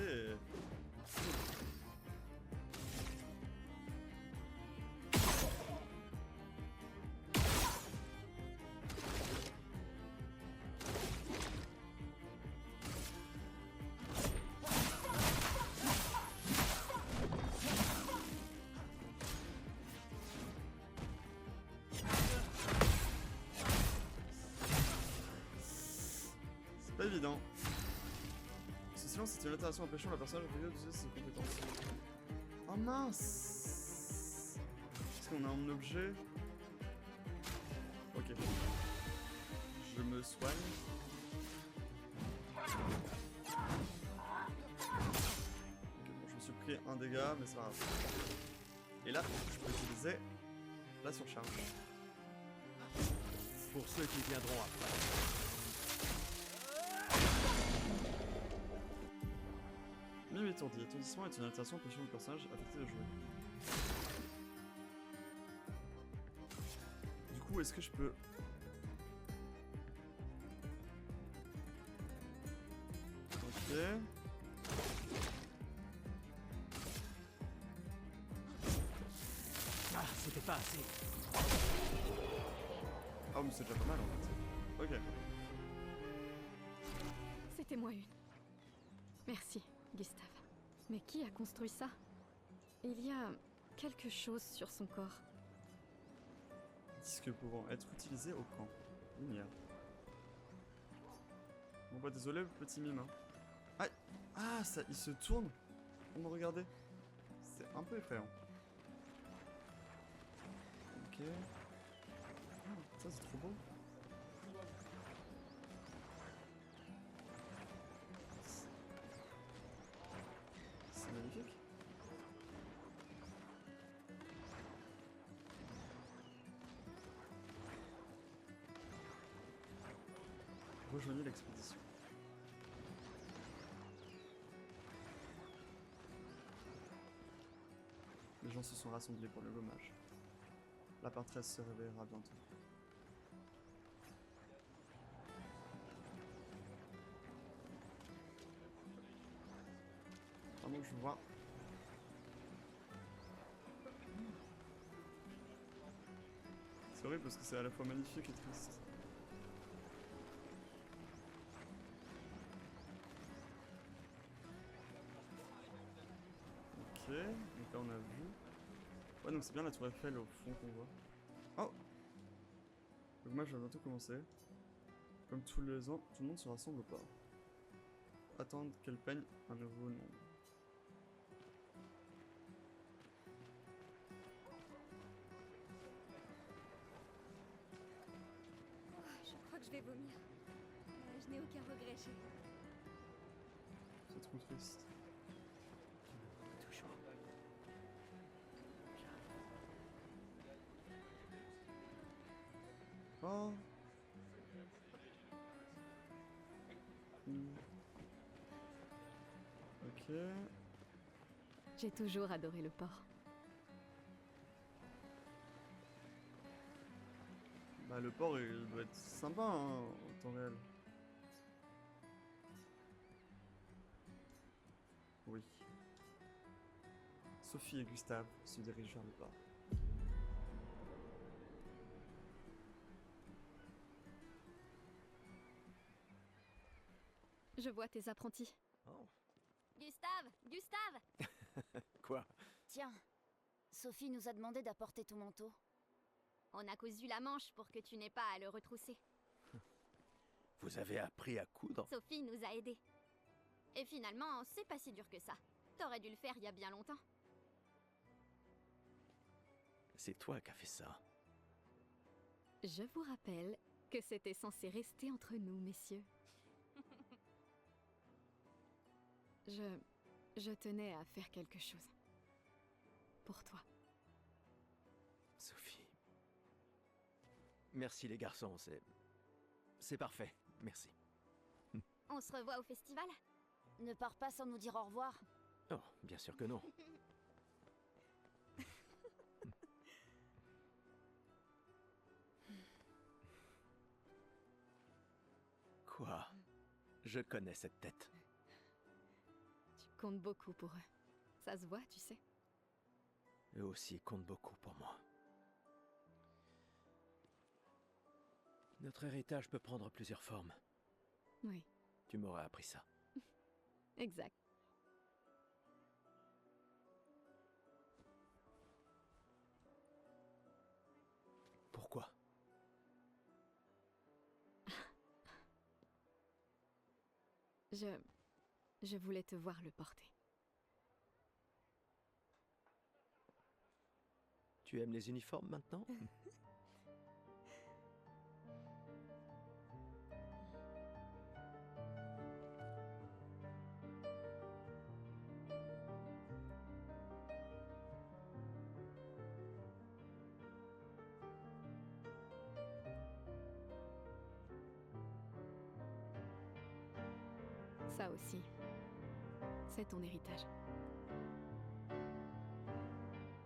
Pas évident. Ce silence, c'est une altération empêchant la personne d'utiliser ses compétences. Oh mince! Est-ce qu'on a un objet? Ok. Je me soigne. Ok, bon, je me suis pris un dégât, mais c'est pas grave. Et là, je peux utiliser la surcharge. Pour ceux qui viendront après. Mime étourdi. Étourdissement est une altération empêchant le personnage affecté de jouer. Du coup, est-ce que je peux... Ok. Ah, c'était pas assez. Ah, mais c'est déjà pas mal en fait. Ok. C'était moi une. Merci, Gustave. Mais qui a construit ça? Il y a quelque chose sur son corps. Disque pouvant être utilisé au camp. Lumière. Bon bah désolé petit mime. Hein. Aïe. Ah ça, il se tourne. On me regardait. C'est un peu effrayant. Ok. Oh, ça c'est trop beau. C'est magnifique. Rejoignez l'expédition. Les gens se sont rassemblés pour le gommage. La part 13 se réveillera bientôt. Vraiment, je vois. C'est horrible parce que c'est à la fois magnifique et triste. Ok, donc là on a vu. Ouais, donc c'est bien la tour Eiffel au fond qu'on voit. Oh! Donc moi je vais bientôt commencer. Comme tous les ans, tout le monde se rassemble au port. Attendre qu'elle peigne un nouveau nom. Je crois que je vais vomir. Je n'ai aucun regret, chérie. C'est trop triste. Toujours. Oh! Ok. J'ai toujours adoré le port. Bah le port il doit être sympa hein, en temps réel. Oui. Sophie et Gustave se dirigent vers le port. Je vois tes apprentis. Oh. Gustave! Gustave! Quoi? Tiens, Sophie nous a demandé d'apporter ton manteau. On a cousu la manche pour que tu n'aies pas à le retrousser. Vous avez appris à coudre? Sophie nous a aidés. Et finalement, c'est pas si dur que ça. T'aurais dû le faire il y a bien longtemps. C'est toi qui as fait ça. Je vous rappelle que c'était censé rester entre nous, messieurs. Je tenais à faire quelque chose. Pour toi. Sophie. Merci les garçons, c'est parfait. Merci. On se revoit au festival? Ne pars pas sans nous dire au revoir. Oh, bien sûr que non. Quoi? Je connais cette tête. Tu comptes beaucoup pour eux. Ça se voit, tu sais. Eux aussi comptent beaucoup pour moi. Notre héritage peut prendre plusieurs formes. Oui, Tu m'aurais appris ça. exact. Pourquoi? Je voulais te voir le porter. Tu aimes les uniformes maintenant? Ça aussi, c'est ton héritage.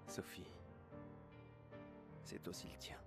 Sophie, c'est aussi le tien.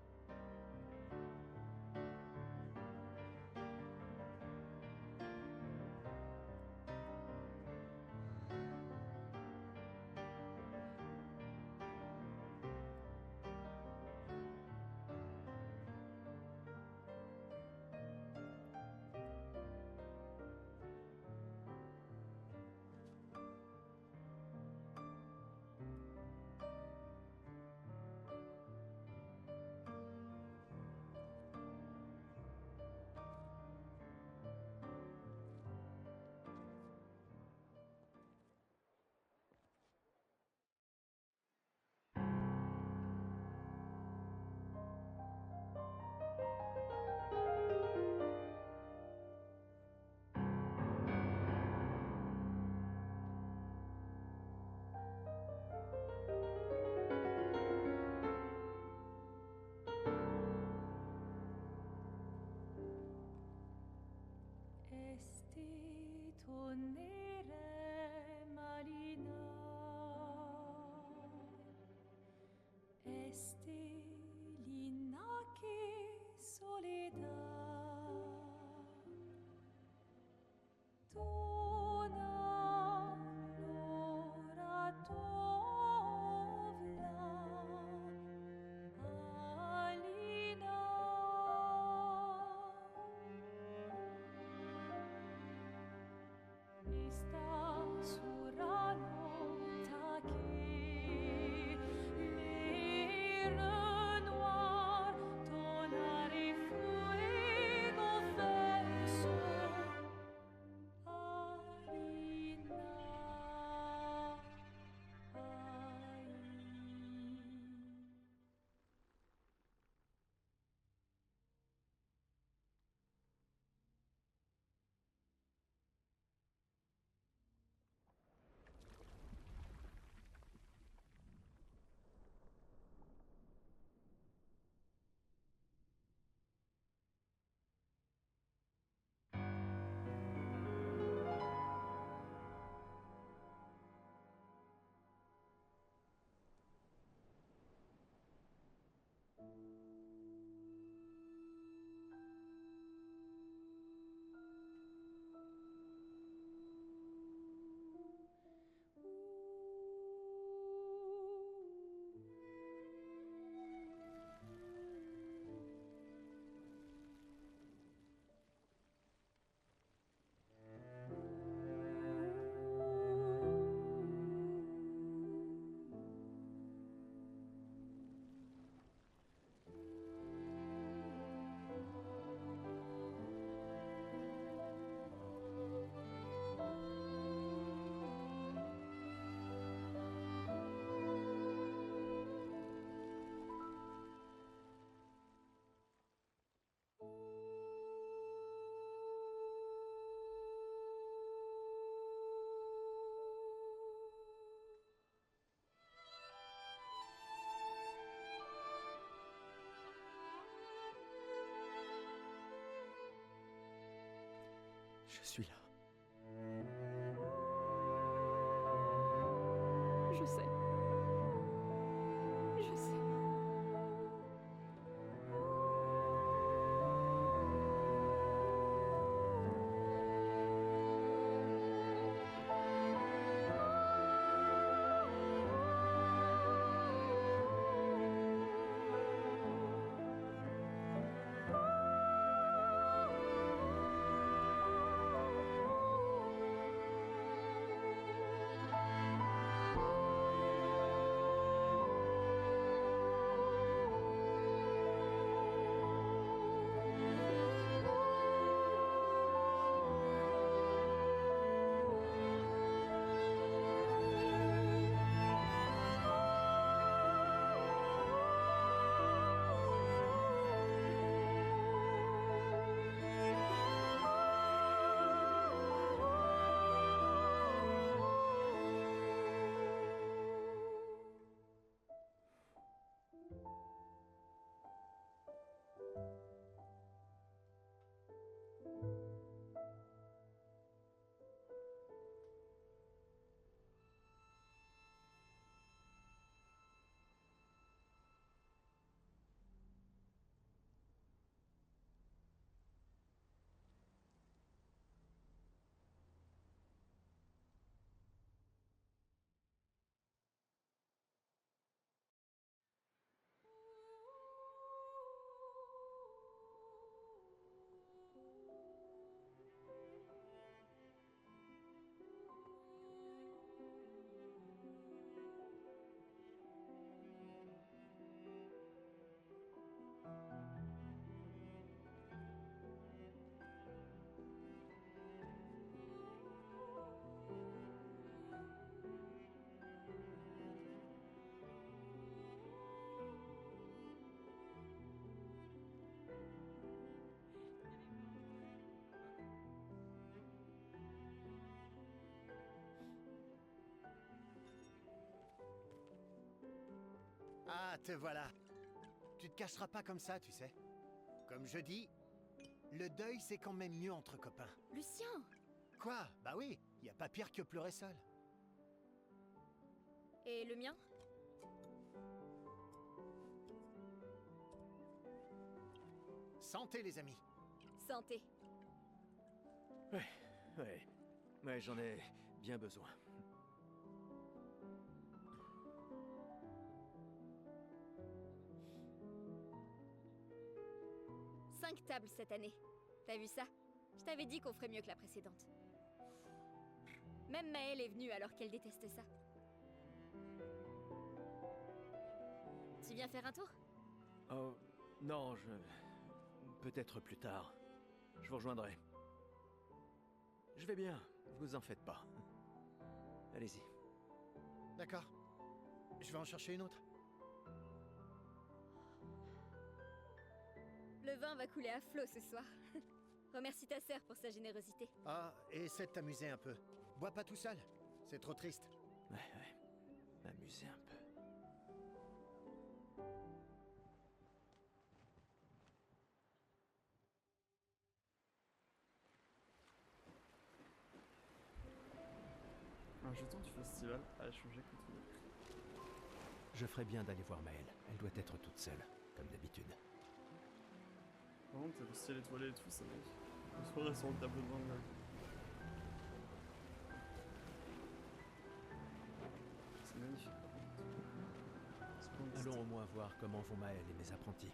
Je suis là. Ah, te voilà. Tu te cacheras pas comme ça, tu sais. Comme je dis, le deuil c'est quand même mieux entre copains. Lucien! Quoi? Bah oui, y a pas pire que pleurer seul. Et le mien? Santé les amis. Santé. Ouais, j'en ai bien besoin. Cinq tables cette année. T'as vu ça? Je t'avais dit qu'on ferait mieux que la précédente. Même Maëlle est venue alors qu'elle déteste ça. Tu viens faire un tour? Oh, non, peut-être plus tard. Je vous rejoindrai. Je vais bien, vous en faites pas. Allez-y. D'accord. Je vais en chercher une autre. Le vin va couler à flot ce soir. Remercie ta sœur pour sa générosité. Ah, et essaie de t'amuser un peu. Bois pas tout seul, c'est trop triste. Ouais. M'amuser un peu. Un jeton du festival à échanger contre nous. Je ferais bien d'aller voir Maëlle. Elle doit être toute seule, comme d'habitude. Par contre, le ciel étoilé et tout, ça va. On se croirait sur le tableau de Van Gogh. C'est magnifique. Allons au moins voir comment vont Maëlle et mes apprentis.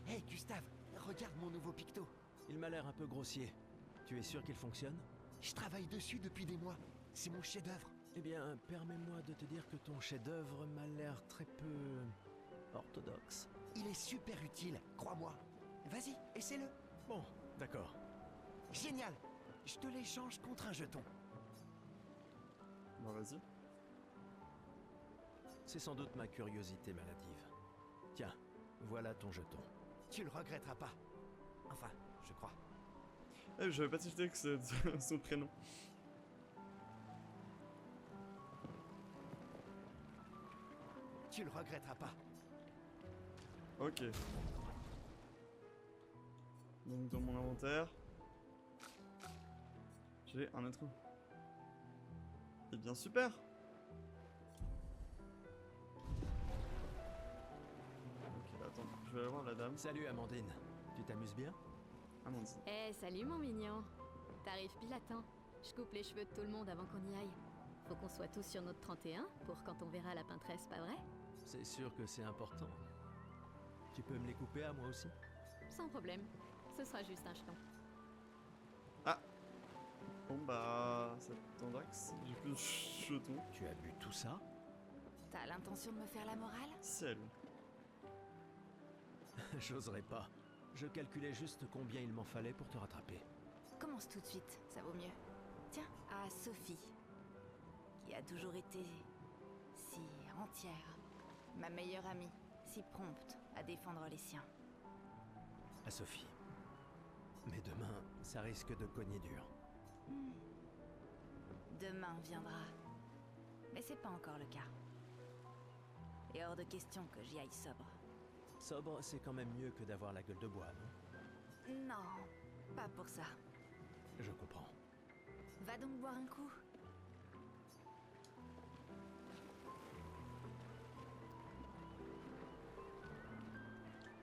Hé, Gustave, regarde mon nouveau picto. Il m'a l'air un peu grossier. Tu es sûr qu'il fonctionne? Je travaille dessus depuis des mois. C'est mon chef-d'œuvre. Eh bien, permets-moi de te dire que ton chef-d'œuvre m'a l'air très peu orthodoxe. Il est super utile, crois-moi. Vas-y, essaie-le. Bon, d'accord. Génial. Je te l'échange contre un jeton. Bon, vas-y. C'est sans doute ma curiosité maladive. Tiens, voilà ton jeton. Tu le regretteras pas. Enfin, je crois. Eh, j'avais pas tilté que c'est son prénom. Tu le regretteras pas. Ok. Donc dans mon inventaire, j'ai un autre. Eh bien super. Ok, attends, je vais aller voir la dame. Salut Amandine, tu t'amuses bien? Amandine. Eh, salut mon mignon. T'arrives pile à temps. Je coupe les cheveux de tout le monde avant qu'on y aille. Faut qu'on soit tous sur notre 31 pour quand on verra la peintresse, pas vrai? C'est sûr que c'est important. Tu peux me les couper à moi aussi? Sans problème. Ce sera juste un jeton. Bon bah, ça t'attendra que j'ai plus de jetons. Tu as bu tout ça? T'as l'intention de me faire la morale? Ciel. J'oserais pas. Je calculais juste combien il m'en fallait pour te rattraper. Commence tout de suite, ça vaut mieux. Tiens, à Sophie, qui a toujours été si entière, ma meilleure amie, si prompte à défendre les siens. À Sophie. Mais demain, ça risque de cogner dur. Demain viendra, mais c'est pas encore le cas. Et hors de question que j'y aille sobre. Sobre, c'est quand même mieux que d'avoir la gueule de bois, non? Non, pas pour ça. Je comprends. Va donc boire un coup.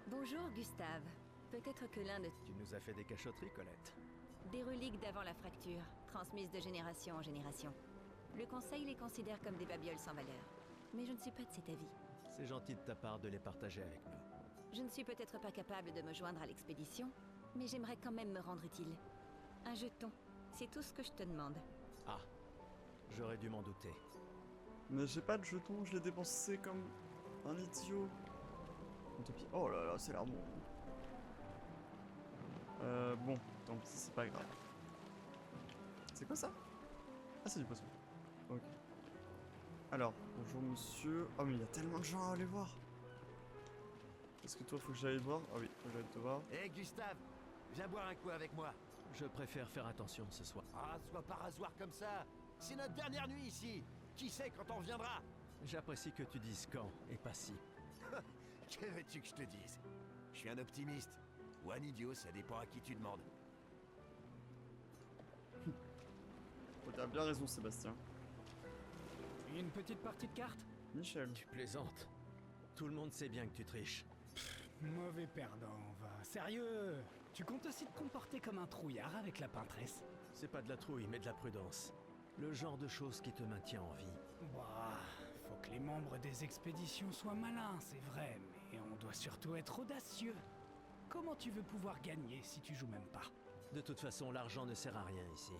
Bonjour Gustave. Peut-être que l'un de... Tu nous as fait des cachotteries, Colette. Des reliques d'avant la fracture, transmises de génération en génération. Le Conseil les considère comme des babioles sans valeur. Mais je ne suis pas de cet avis. C'est gentil de ta part de les partager avec nous. Je ne suis peut-être pas capable de me joindre à l'expédition, mais j'aimerais quand même me rendre utile. Un jeton, c'est tout ce que je te demande. Ah, j'aurais dû m'en douter. Mais j'ai pas de jetons, je l'ai dépensé comme un idiot. Oh là là, c'est l'air bon. Bon, tant pis, c'est pas grave. C'est quoi ça? Ah, c'est du poisson. Ok. Alors, bonjour monsieur. Oh, mais il y a tellement de gens à aller voir. Est-ce que toi, faut que j'aille te voir? Ah oui, faut que j'aille te voir. Hé Gustave, viens boire un coup avec moi. Je préfère faire attention ce soir. Ah, sois pas rasoir comme ça. C'est notre dernière nuit ici. Qui sait quand on reviendra? J'apprécie que tu dises quand et pas si. Que veux-tu que je te dise? Je suis un optimiste. Ou un idiot, ça dépend à qui tu demandes. Oh, t'as bien raison, Sébastien. Une petite partie de cartes? Michel. Tu plaisantes. Tout le monde sait bien que tu triches. Mauvais perdant, va. Sérieux? Tu comptes aussi te comporter comme un trouillard avec la peintresse? C'est pas de la trouille, mais de la prudence. Le genre de chose qui te maintient en vie. Bah, faut que les membres des expéditions soient malins, c'est vrai, mais on doit surtout être audacieux. Comment tu veux pouvoir gagner si tu joues même pas? De toute façon, l'argent ne sert à rien ici.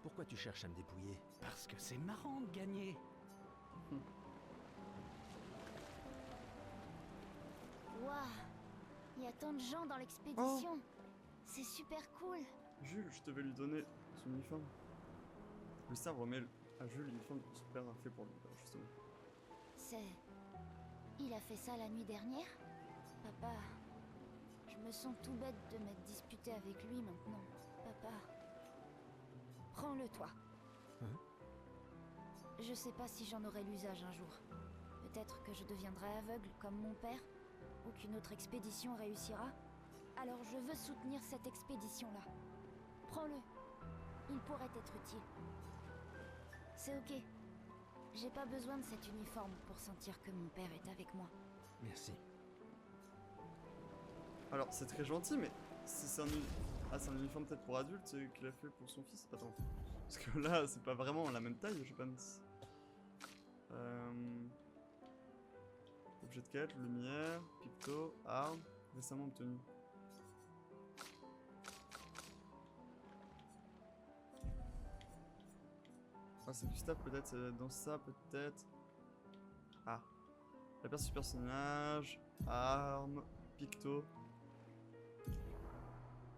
Pourquoi tu cherches à me dépouiller? Parce que c'est marrant de gagner. Waouh, il y a tant de gens dans l'expédition. C'est super cool. Jules, je devais lui donner son uniforme. Gustave remet à Jules l'uniforme que son père a fait pour lui, justement. C'est... Il a fait ça la nuit dernière? Papa... Je me sens tout bête de m'être disputé avec lui maintenant. Papa... Prends-le toi. Hein? Je sais pas si j'en aurai l'usage un jour. Peut-être que je deviendrai aveugle comme mon père, ou qu'une autre expédition réussira. Alors je veux soutenir cette expédition-là. Prends-le. Il pourrait être utile. C'est ok. J'ai pas besoin de cet uniforme pour sentir que mon père est avec moi. Merci. Alors, c'est très gentil, mais c'est un uniforme peut-être pour adulte qu'il a fait pour son fils. Attends. Parce que là, c'est pas vraiment la même taille, je pense. Objet de quête, lumière, picto, arme, récemment obtenu. Ah, c'est Gustave, peut-être, dans ça, peut-être. Ah. Aperçu du personnage, arme, picto.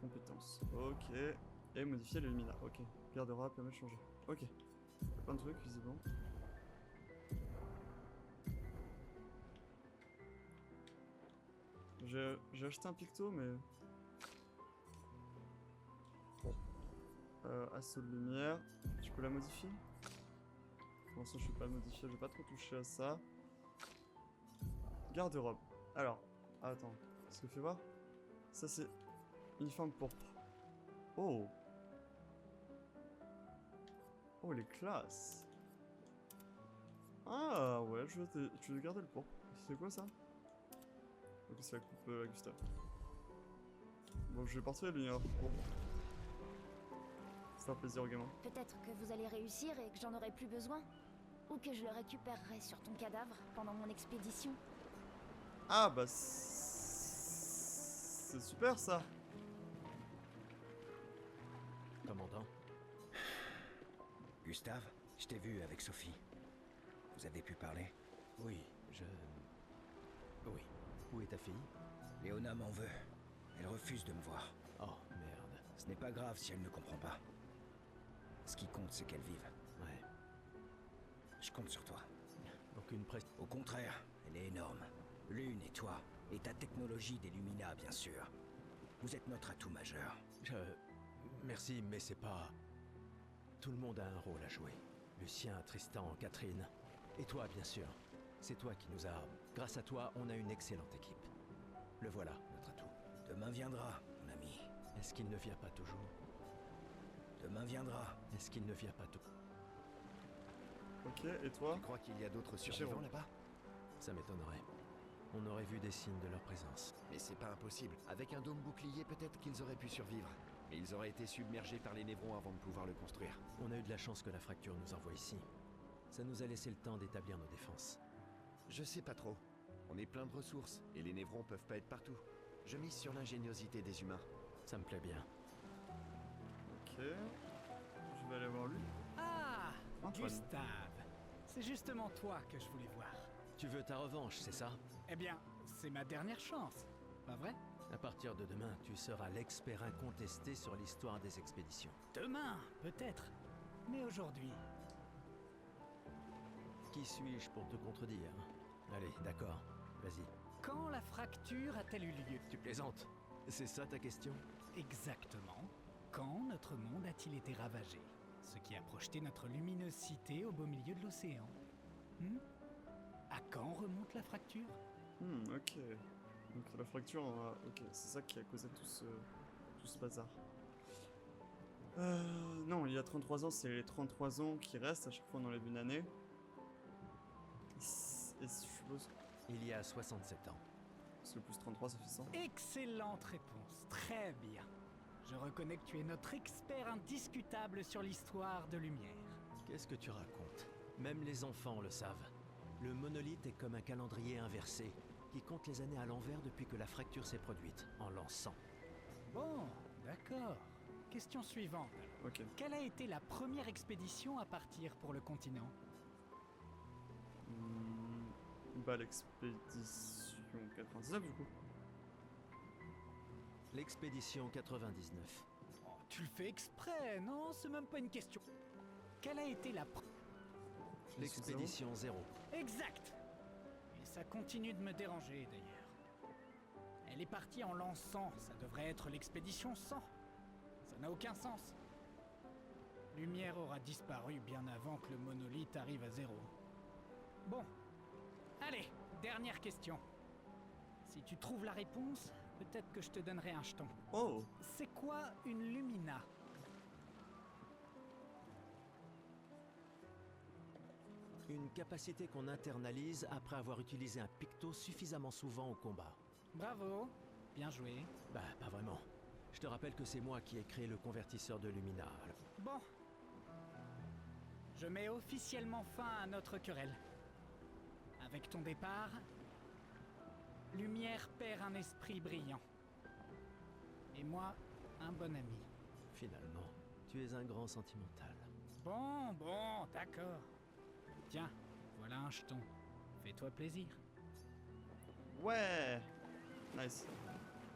Compétences, ok. Et modifier le lumina, ok. Garde-robe permet de changer, ok. Il y a plein de trucs, visiblement. J'ai acheté un picto, mais... Bon. Assaut de lumière, tu peux la modifier? Pour l'instant, je vais pas le modifier, je vais pas trop toucher à ça. Garde-robe. Alors, attends, est-ce que fais voir? Ça, c'est uniforme pourpre. Oh! Oh, les classes! Ah, ouais, je vais garder le pourpre. C'est quoi ça? Ok, c'est la coupe à Gustave. Bon, je vais partir à l'univers pourpre. C'est un plaisir au gamin. Peut-être que vous allez réussir et que j'en aurai plus besoin. Ou que je le récupérerai sur ton cadavre pendant mon expédition. Ah, bah... C'est super, ça! Commandant? Gustave, je t'ai vu avec Sophie. Vous avez pu parler? Oui, Oui. Où est ta fille? Léona m'en veut. Elle refuse de me voir. Oh, merde. Ce n'est pas grave si elle ne comprend pas. Ce qui compte, c'est qu'elle vive. Ouais. Je compte sur toi. Aucune pression. Au contraire, elle est énorme. Lune et toi, et ta technologie des Lumina, bien sûr. Vous êtes notre atout majeur. Merci, mais c'est pas... Tout le monde a un rôle à jouer. Lucien, Tristan, Catherine. Et toi, bien sûr. C'est toi qui nous as... Grâce à toi, on a une excellente équipe. Le voilà, notre atout. Demain viendra, mon ami. Est-ce qu'il ne vient pas toujours? Demain viendra. Est-ce qu'il ne vient pas toujours? Ok, et toi? Tu crois qu'il y a d'autres survivants là-bas? Ça m'étonnerait. On aurait vu des signes de leur présence. Mais c'est pas impossible. Avec un dôme bouclier, peut-être qu'ils auraient pu survivre. Mais ils auraient été submergés par les névrons avant de pouvoir le construire. On a eu de la chance que la fracture nous envoie ici. Ça nous a laissé le temps d'établir nos défenses. Je sais pas trop. On est plein de ressources, et les névrons peuvent pas être partout. Je mise sur l'ingéniosité des humains. Ça me plaît bien. Ok. Je vais aller voir lui. Ah, Antoine. Gustave. C'est justement toi que je voulais voir. Tu veux ta revanche, c'est ça? Eh bien, c'est ma dernière chance. Pas vrai? À partir de demain, tu seras l'expert incontesté sur l'histoire des expéditions. Demain, peut-être. Mais aujourd'hui... Qui suis-je pour te contredire? Allez, d'accord. Vas-y. Quand la fracture a-t-elle eu lieu? Tu plaisantes? C'est ça ta question? Exactement. Quand notre monde a-t-il été ravagé? Ce qui a projeté notre luminosité au beau milieu de l'océan. À quand remonte la fracture? Ok. Donc la fracture, ok, c'est ça qui a causé tout ce bazar. Non, il y a 33 ans, c'est les 33 ans qui restent, à chaque fois on enlève une année. Et je suppose... Il y a 67 ans. Parce que plus 33, ça fait 100. Excellente réponse, très bien. Je reconnais que tu es notre expert indiscutable sur l'histoire de Lumière. Qu'est-ce que tu racontes? Même les enfants le savent. Le monolithe est comme un calendrier inversé, qui compte les années à l'envers depuis que la fracture s'est produite, en l'an 100. Bon, d'accord. Question suivante. Ok. Quelle a été la première expédition à partir pour le continent? Bah l'expédition 99 du coup. L'expédition 99. Oh, tu le fais exprès, non? C'est même pas une question. Quelle a été la L'expédition 0. Exact. Et ça continue de me déranger d'ailleurs. Elle est partie en l'an 100, ça devrait être l'expédition 100. Ça n'a aucun sens. Lumière aura disparu bien avant que le monolithe arrive à 0. Bon. Allez, dernière question. Si tu trouves la réponse, peut-être que je te donnerai un jeton. Oh! C'est quoi une lumina? Une capacité qu'on internalise après avoir utilisé un picto suffisamment souvent au combat. Bravo, bien joué. Bah, pas vraiment. Je te rappelle que c'est moi qui ai créé le convertisseur de Lumina. Alors... Bon. Je mets officiellement fin à notre querelle. Avec ton départ, Lumière perd un esprit brillant. Et moi, un bon ami. Finalement, tu es un grand sentimental. Bon, d'accord. Tiens, voilà un jeton. Fais-toi plaisir. Ouais! Nice.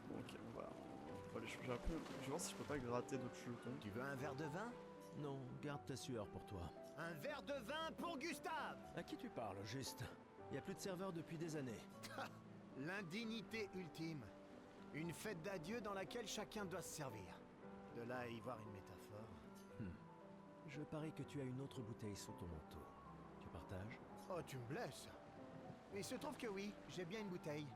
Bon, ok, on va aller changer un peu. Je vais voir si je peux pas gratter d'autres jetons. Tu veux un verre de vin? Non, garde ta sueur pour toi. Un verre de vin pour Gustave! À qui tu parles, juste? Il y a plus de serveurs depuis des années. L'indignité ultime. Une fête d'adieu dans laquelle chacun doit se servir. De là à y voir une métaphore. Je parie que tu as une autre bouteille sous ton manteau. Tu partages? Oh, tu me blesses. Il se trouve que oui, j'ai bien une bouteille.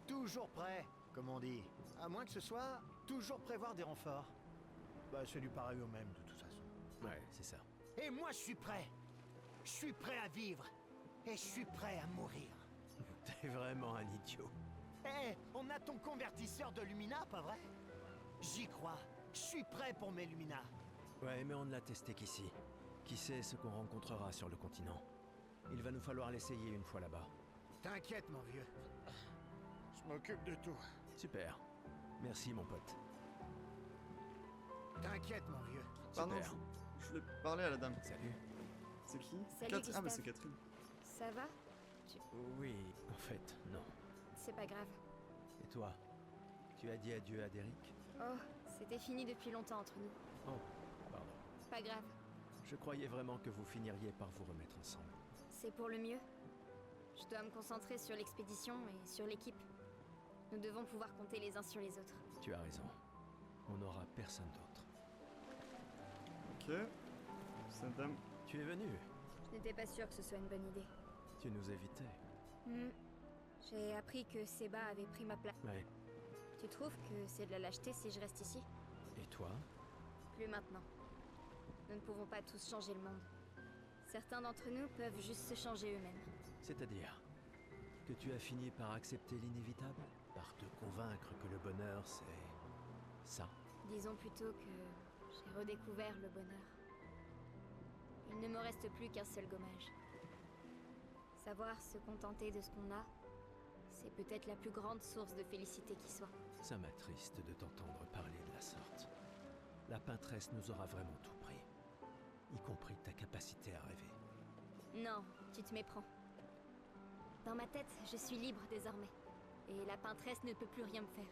Toujours prêt, comme on dit. À moins que ce soit toujours prévoir des renforts. Bah, c'est du pareil au même, de toute façon. Ouais, c'est ça. Et moi, je suis prêt. Je suis prêt à vivre. Et je suis prêt à mourir. T'es vraiment un idiot. Eh, on a ton convertisseur de Lumina, pas vrai? J'y crois. Je suis prêt pour mes Lumina. Ouais, mais on ne l'a testé qu'ici. Qui sait ce qu'on rencontrera sur le continent? Il va nous falloir l'essayer une fois là-bas. T'inquiète, mon vieux. Je m'occupe de tout. Super. Merci, mon pote. T'inquiète, mon vieux. Pardon, Super. je voulais parler à la dame. Salut. C'est qui? Salut, Ah, Gustave. mais c'est Catherine. Ça va? Oui, en fait, non. C'est pas grave. Et toi? Tu as dit adieu à Derek? Oh, c'était fini depuis longtemps entre nous. Oh, pardon. Pas grave. Je croyais vraiment que vous finiriez par vous remettre ensemble. C'est pour le mieux. Je dois me concentrer sur l'expédition et sur l'équipe. Nous devons pouvoir compter les uns sur les autres. Tu as raison. On n'aura personne d'autre. Ok. Cette dame. Tu es venu. Je n'étais pas sûre que ce soit une bonne idée. Tu nous évitais. J'ai appris que Seba avait pris ma place. Ouais. Tu trouves que c'est de la lâcheté si je reste ici? Et toi? Plus maintenant. Nous ne pouvons pas tous changer le monde. Certains d'entre nous peuvent juste se changer eux-mêmes. C'est-à-dire que tu as fini par accepter l'inévitable? Par te convaincre que le bonheur, c'est... ça? Disons plutôt que j'ai redécouvert le bonheur. Il ne me reste plus qu'un seul gommage. Savoir se contenter de ce qu'on a, c'est peut-être la plus grande source de félicité qui soit. Ça m'attriste de t'entendre parler de la sorte. La peintresse nous aura vraiment tout pris. Y compris ta capacité à rêver. Non, tu te méprends. Dans ma tête, je suis libre désormais. Et la peintresse ne peut plus rien me faire.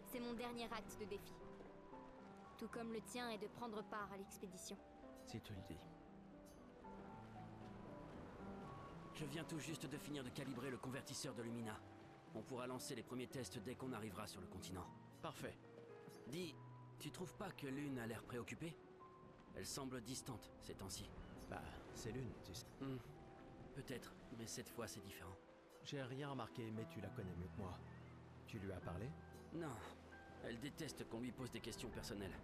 C'est mon dernier acte de défi. Tout comme le tien est de prendre part à l'expédition. Si tu le dis. Je viens tout juste de finir de calibrer le convertisseur de Lumina. On pourra lancer les premiers tests dès qu'on arrivera sur le continent. Parfait. Dis, tu trouves pas que Lune a l'air préoccupée? Elle semble distante ces temps-ci. Bah, c'est l'une, tu sais. Peut-être, mais cette fois c'est différent. J'ai rien remarqué, mais tu la connais mieux que moi. Tu lui as parlé? Non, elle déteste qu'on lui pose des questions personnelles.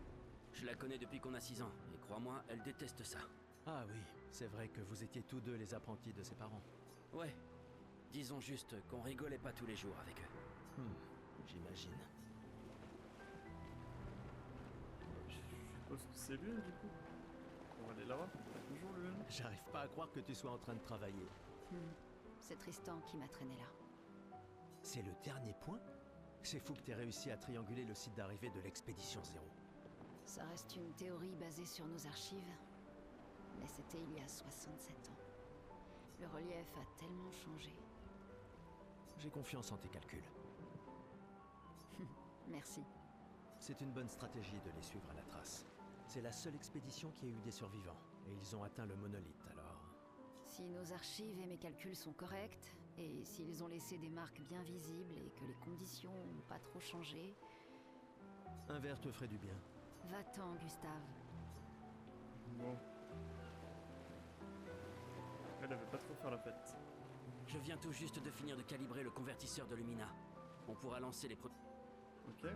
Je la connais depuis qu'on a 6 ans, et crois-moi, elle déteste ça. Ah oui, c'est vrai que vous étiez tous deux les apprentis de ses parents. Ouais, disons juste qu'on rigolait pas tous les jours avec eux. J'imagine. Je suppose que c'est l'une du coup. On va aller là-bas. Bonjour l'une. J'arrive pas à croire que tu sois en train de travailler. C'est Tristan qui m'a traîné là. C'est le dernier point? C'est fou que t'aies réussi à trianguler le site d'arrivée de l'expédition 0. Ça reste une théorie basée sur nos archives, mais c'était il y a 67 ans. Le relief a tellement changé. J'ai confiance en tes calculs. Merci. C'est une bonne stratégie de les suivre à la trace. C'est la seule expédition qui a eu des survivants, et ils ont atteint le monolithe, alors... Si nos archives et mes calculs sont corrects, et s'ils ont laissé des marques bien visibles et que les conditions n'ont pas trop changé... Un verre te ferait du bien. Va-t'en, Gustave. Bon. Elle avait pas trop faire la fête. Je viens tout juste de finir de calibrer le convertisseur de Lumina. On pourra lancer les Ok.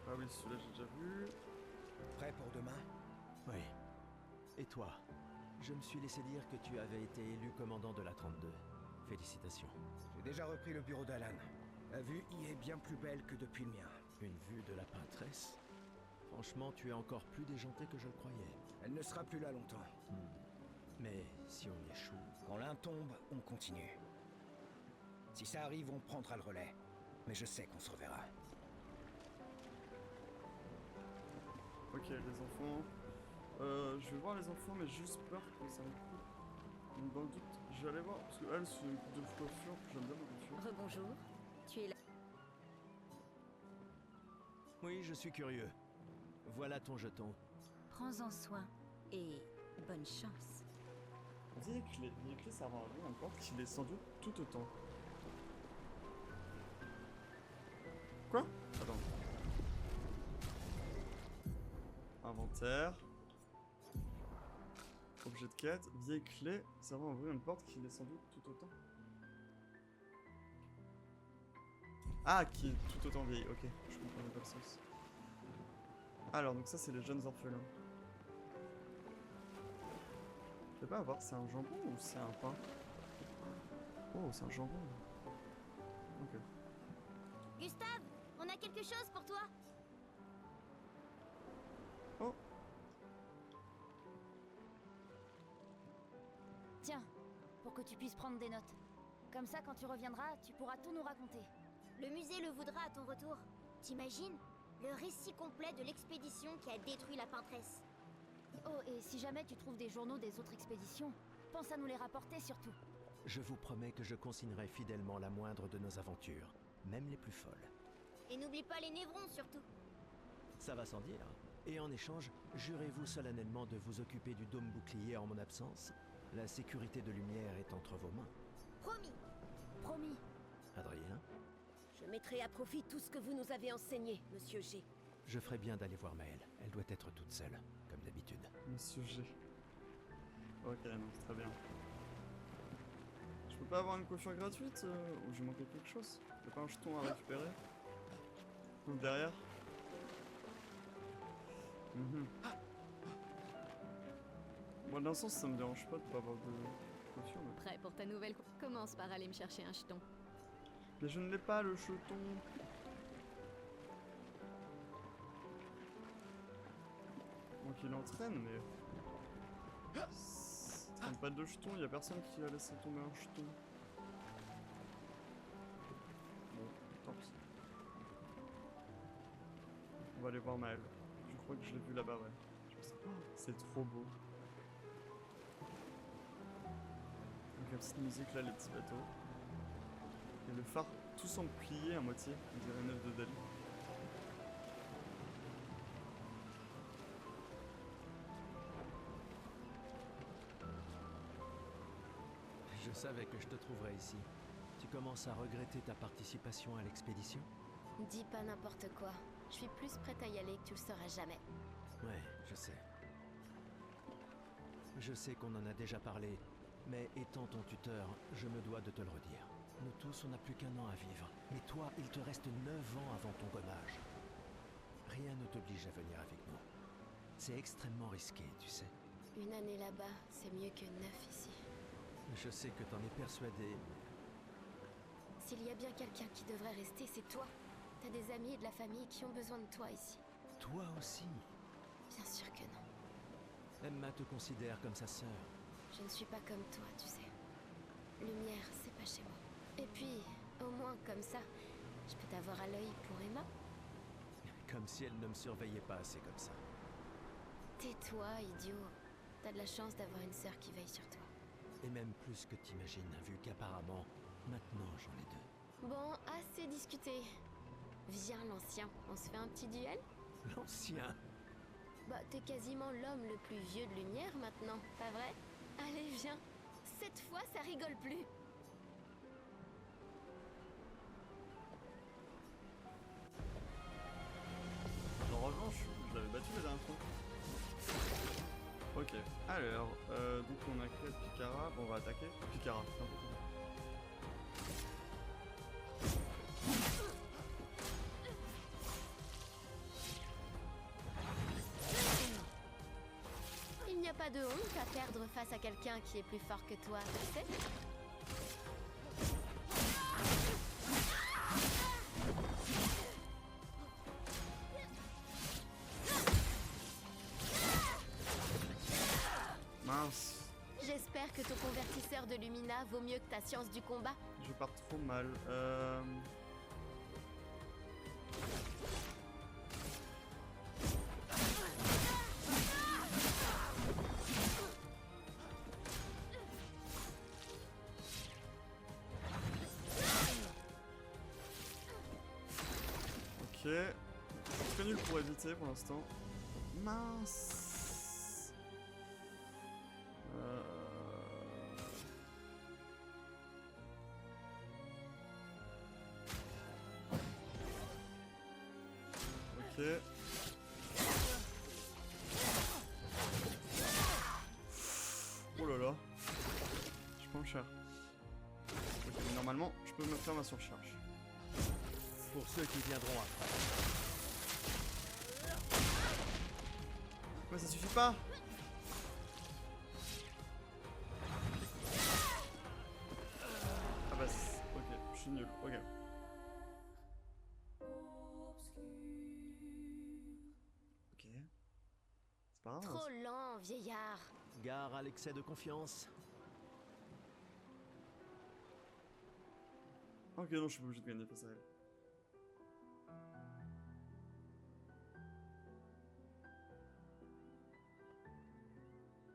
Ah oui, celui-là j'ai déjà vu. Prêt pour demain? Oui. Et toi? Je me suis laissé dire que tu avais été élu commandant de la 32. Félicitations. J'ai déjà repris le bureau d'Alan. La vue y est bien plus belle que depuis le mien. Une vue de la peintresse? Franchement, tu es encore plus déjanté que je le croyais. Elle ne sera plus là longtemps. Mais si on échoue... Quand l'un tombe, on continue. Si ça arrive, on prendra le relais. Mais je sais qu'on se reverra. Ok, les enfants. Je vais voir les enfants, mais j'ai juste peur que ça me coupe. Donc dans le doute, je vais aller voir. Parce que elle, c'est une coupe de coiffure. J'aime bien ma coiffure. Rebonjour. Tu es là. Oui, je suis curieux. Voilà ton jeton. Prends-en soin. Et bonne chance. On dit les clés servant à rien, importe qu'il est sans doute tout autant. Quoi? Attends. Inventaire. Objet de quête. Vieille clé servant à ouvrir une porte qui est sans doute tout autant. Ah, qui est tout autant vieille. Ok, je comprends pas le sens. Alors, donc ça, c'est les jeunes orphelins. Je sais pas voir, c'est un jambon ou c'est un pain? Oh, c'est un jambon. Ok. Gustave, on a quelque chose pour toi. Oh. Tiens, pour que tu puisses prendre des notes. Comme ça, quand tu reviendras, tu pourras tout nous raconter. Le musée le voudra à ton retour. T'imagines? Le récit complet de l'expédition qui a détruit la peintresse. Oh, et si jamais tu trouves des journaux des autres expéditions, pense à nous les rapporter surtout. Je vous promets que je consignerai fidèlement la moindre de nos aventures, même les plus folles. Et n'oublie pas les névrons surtout. Ça va sans dire. Et en échange, jurez-vous solennellement de vous occuper du dôme bouclier en mon absence? La sécurité de Lumière est entre vos mains. Promis. Promis. Adrien? Je mettrai à profit tout ce que vous nous avez enseigné, Monsieur G. Je ferai bien d'aller voir Maëlle. Elle doit être toute seule, comme d'habitude. Monsieur G. Ok, non, c'est très bien. Je peux pas avoir une coiffure gratuite ou j'ai manqué quelque chose? Y'a pas un jeton à récupérer? Ou derrière? Moi, d'un sens, ça me dérange pas de pas avoir de coiffure. Mais... Prêt pour ta nouvelle... Commence par aller me chercher un jeton. Mais je ne l'ai pas, le jeton. Donc il entraîne, mais... Il traîne pas de jeton, il y a personne qui a laissé tomber un jeton. Bon, tant pis. On va aller voir Maëlle. Je crois que je l'ai vu là-bas, ouais. C'est trop beau. Donc la petite musique là, les petits bateaux. Et le phare tout semble plié à moitié, on dirait une œuvre de Dali. Je savais que je te trouverais ici. Tu commences à regretter ta participation à l'expédition? Dis pas n'importe quoi. Je suis plus prête à y aller que tu le seras jamais. Ouais, je sais. Je sais qu'on en a déjà parlé, mais étant ton tuteur, je me dois de te le redire. Nous tous, on n'a plus qu'un an à vivre. Mais toi, il te reste 9 ans avant ton gommage. Rien ne t'oblige à venir avec nous. C'est extrêmement risqué, tu sais. Une année là-bas, c'est mieux que 9 ici. Je sais que t'en es persuadé. S'il y a bien quelqu'un qui devrait rester, c'est toi. T'as des amis et de la famille qui ont besoin de toi ici. Toi aussi. Bien sûr que non. Emma te considère comme sa sœur. Je ne suis pas comme toi, tu sais. Lumière, c'est pas chez moi. Et puis, au moins comme ça, je peux t'avoir à l'œil pour Emma. Comme si elle ne me surveillait pas assez comme ça. Tais-toi, idiot. T'as de la chance d'avoir une sœur qui veille sur toi. Et même plus que t'imagines, vu qu'apparemment, maintenant j'en ai 2. Bon, assez discuté. Viens, l'ancien, on se fait un petit duel? L'ancien? Bah, t'es quasiment l'homme le plus vieux de Lumière maintenant, pas vrai? Allez, viens. Cette fois, ça rigole plus. En revanche, je l'avais battu la dernière fois. Ok, alors, donc on a que Picara, bon, on va attaquer. Picara, c'est important. Il n'y a pas de honte à perdre face à quelqu'un qui est plus fort que toi, tu sais? Mince. J'espère que ton convertisseur de Lumina vaut mieux que ta science du combat. Je pars trop mal. Ok. Je suis très nul pour éviter pour l'instant. Mince. Ok. Oh là là. Je prends cher. Ok, mais normalement, je peux me faire ma surcharge. Pour ceux qui viendront après. Ouais, ça suffit pas. Ah bah, ok, je suis nul. Ok. Ok. C'est pas grave. Trop lent, vieillard. Gare à l'excès de confiance. Ok, non, je suis pas obligé de gagner face à elle.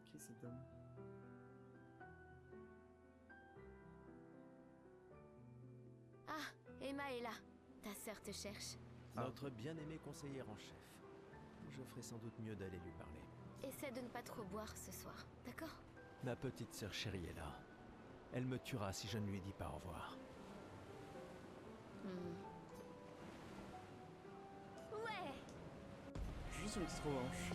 Qui est cet homme? Ah, Emma est là. Ta sœur te cherche. Notre bien-aimé conseillère en chef. Je ferai sans doute mieux d'aller lui parler. Essaie de ne pas trop boire ce soir, d'accord? Ma petite sœur chérie est là. Elle me tuera si je ne lui dis pas au revoir. Ouais. Juste une petite revanche.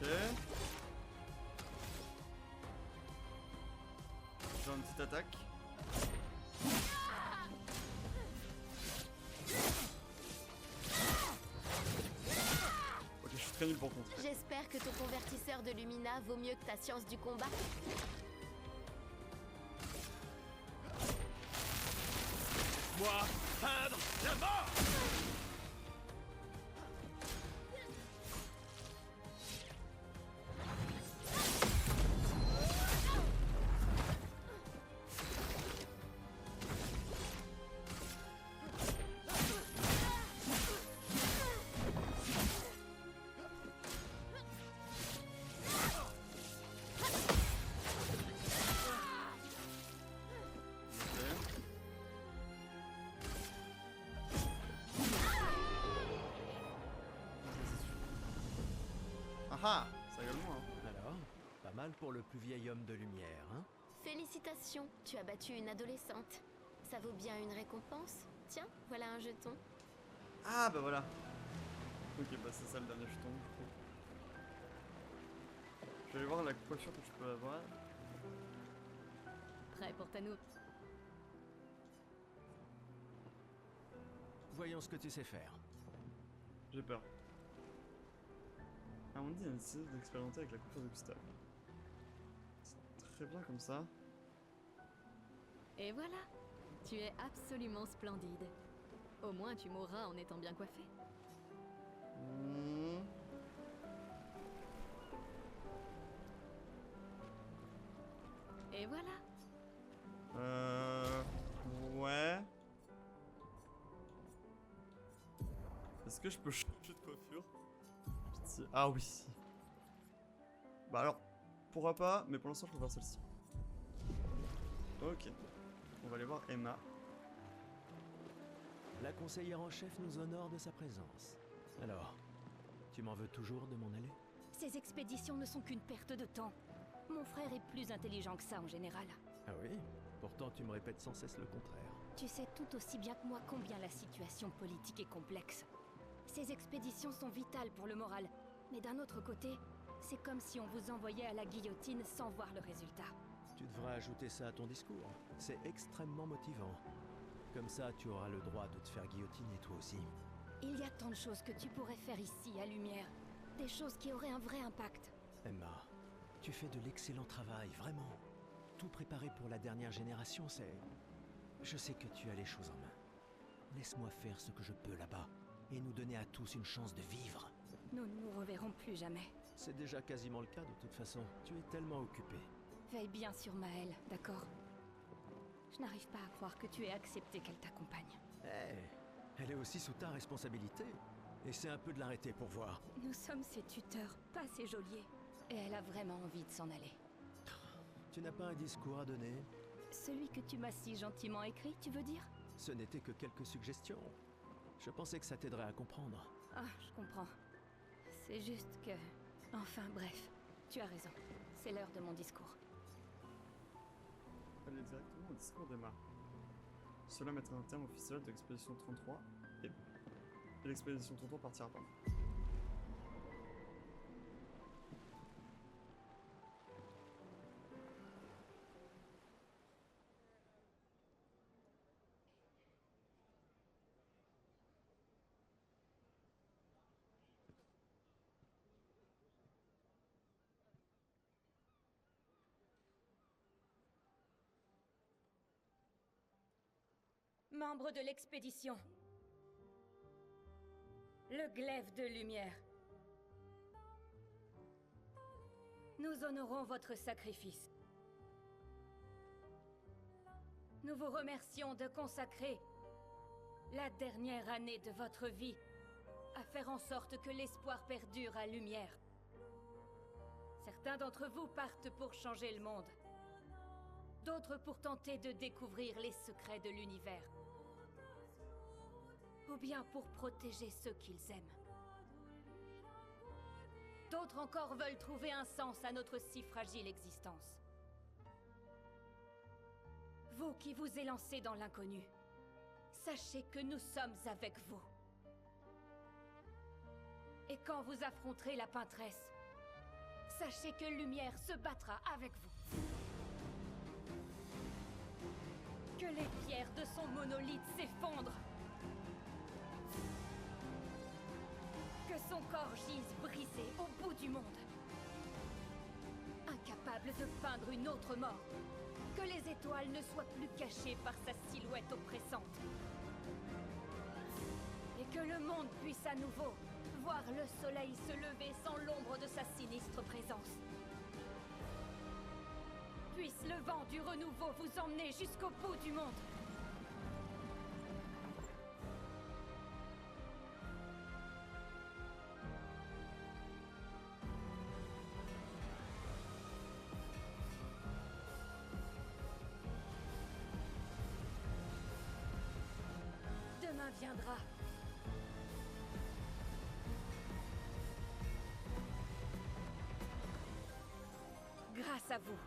Ok. J'ai une petite attaque. Ok, je suis très nul pour contrer. J'espère que ton convertisseur de Lumina vaut mieux que ta science du combat. Moi, peindre la mort! ah, ça gueule moins. Alors, pas mal pour le plus vieil homme de lumière, hein? Félicitations, tu as battu une adolescente. Ça vaut bien une récompense? Tiens, voilà un jeton. Ah bah voilà. Ok, bah c'est ça le dernier jeton, je trouve. Je vais aller voir la coiffure que tu peux avoir. Prêt pour ta note? Voyons ce que tu sais faire. J'ai peur. Amandine a décidé d'expérimenter avec la coiffure de Gustave. C'est très bien comme ça. Et voilà, tu es absolument splendide. Au moins tu mourras en étant bien coiffé. Hmm. Et voilà. Ouais. Est-ce que je peux changer de coiffure? Pitié. Ah oui. Bah alors, pourquoi pas, mais pour l'instant je préfère celle-ci. Ok. On va aller voir Emma. La conseillère en chef nous honore de sa présence. Alors, tu m'en veux toujours de m'en aller? Ces expéditions ne sont qu'une perte de temps. Mon frère est plus intelligent que ça en général. Ah oui? Pourtant tu me répètes sans cesse le contraire. Tu sais tout aussi bien que moi combien la situation politique est complexe. Ces expéditions sont vitales pour le moral, mais d'un autre côté, c'est comme si on vous envoyait à la guillotine sans voir le résultat. Tu devrais ajouter ça à ton discours. C'est extrêmement motivant. Comme ça, tu auras le droit de te faire guillotiner toi aussi. Il y a tant de choses que tu pourrais faire ici, à Lumière. Des choses qui auraient un vrai impact. Emma, tu fais de l'excellent travail, vraiment. Tout préparé pour la dernière génération, c'est... Je sais que tu as les choses en main. Laisse-moi faire ce que je peux là-bas, et nous donner à tous une chance de vivre. Nous ne nous reverrons plus jamais. C'est déjà quasiment le cas de toute façon. Tu es tellement occupé. Veille bien sur Maëlle, d'accord? Je n'arrive pas à croire que tu aies accepté qu'elle t'accompagne. Elle est aussi sous ta responsabilité. Essaie un peu de l'arrêter pour voir. Nous sommes ses tuteurs, pas ses geôliers. Et elle a vraiment envie de s'en aller. Tu n'as pas un discours à donner? Celui que tu m'as si gentiment écrit, tu veux dire? Ce n'était que quelques suggestions. Je pensais que ça t'aiderait à comprendre. Ah, je comprends. C'est juste que... Enfin, bref. Tu as raison. C'est l'heure de mon discours. Allez directement au discours d'Emma. Cela mettra un terme officiel de l'expédition 33 et l'expédition 33 partira pas. Membres de l'expédition. Le glaive de lumière. Nous honorons votre sacrifice. Nous vous remercions de consacrer la dernière année de votre vie à faire en sorte que l'espoir perdure à Lumière. Certains d'entre vous partent pour changer le monde. D'autres pour tenter de découvrir les secrets de l'univers. Ou bien pour protéger ceux qu'ils aiment. D'autres encore veulent trouver un sens à notre si fragile existence. Vous qui vous élancez dans l'inconnu, sachez que nous sommes avec vous. Et quand vous affronterez la peintresse, sachez que Lumière se battra avec vous. Que les pierres de son monolithe s'effondrent. Que son corps gise brisé au bout du monde. Incapable de peindre une autre mort. Que les étoiles ne soient plus cachées par sa silhouette oppressante. Et que le monde puisse à nouveau voir le soleil se lever sans l'ombre de sa sinistre présence. Puisse le vent du renouveau vous emmener jusqu'au bout du monde. Demain viendra. à vous.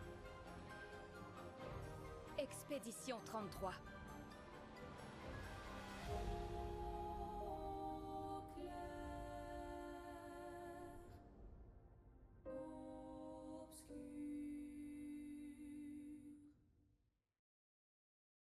Expédition 33.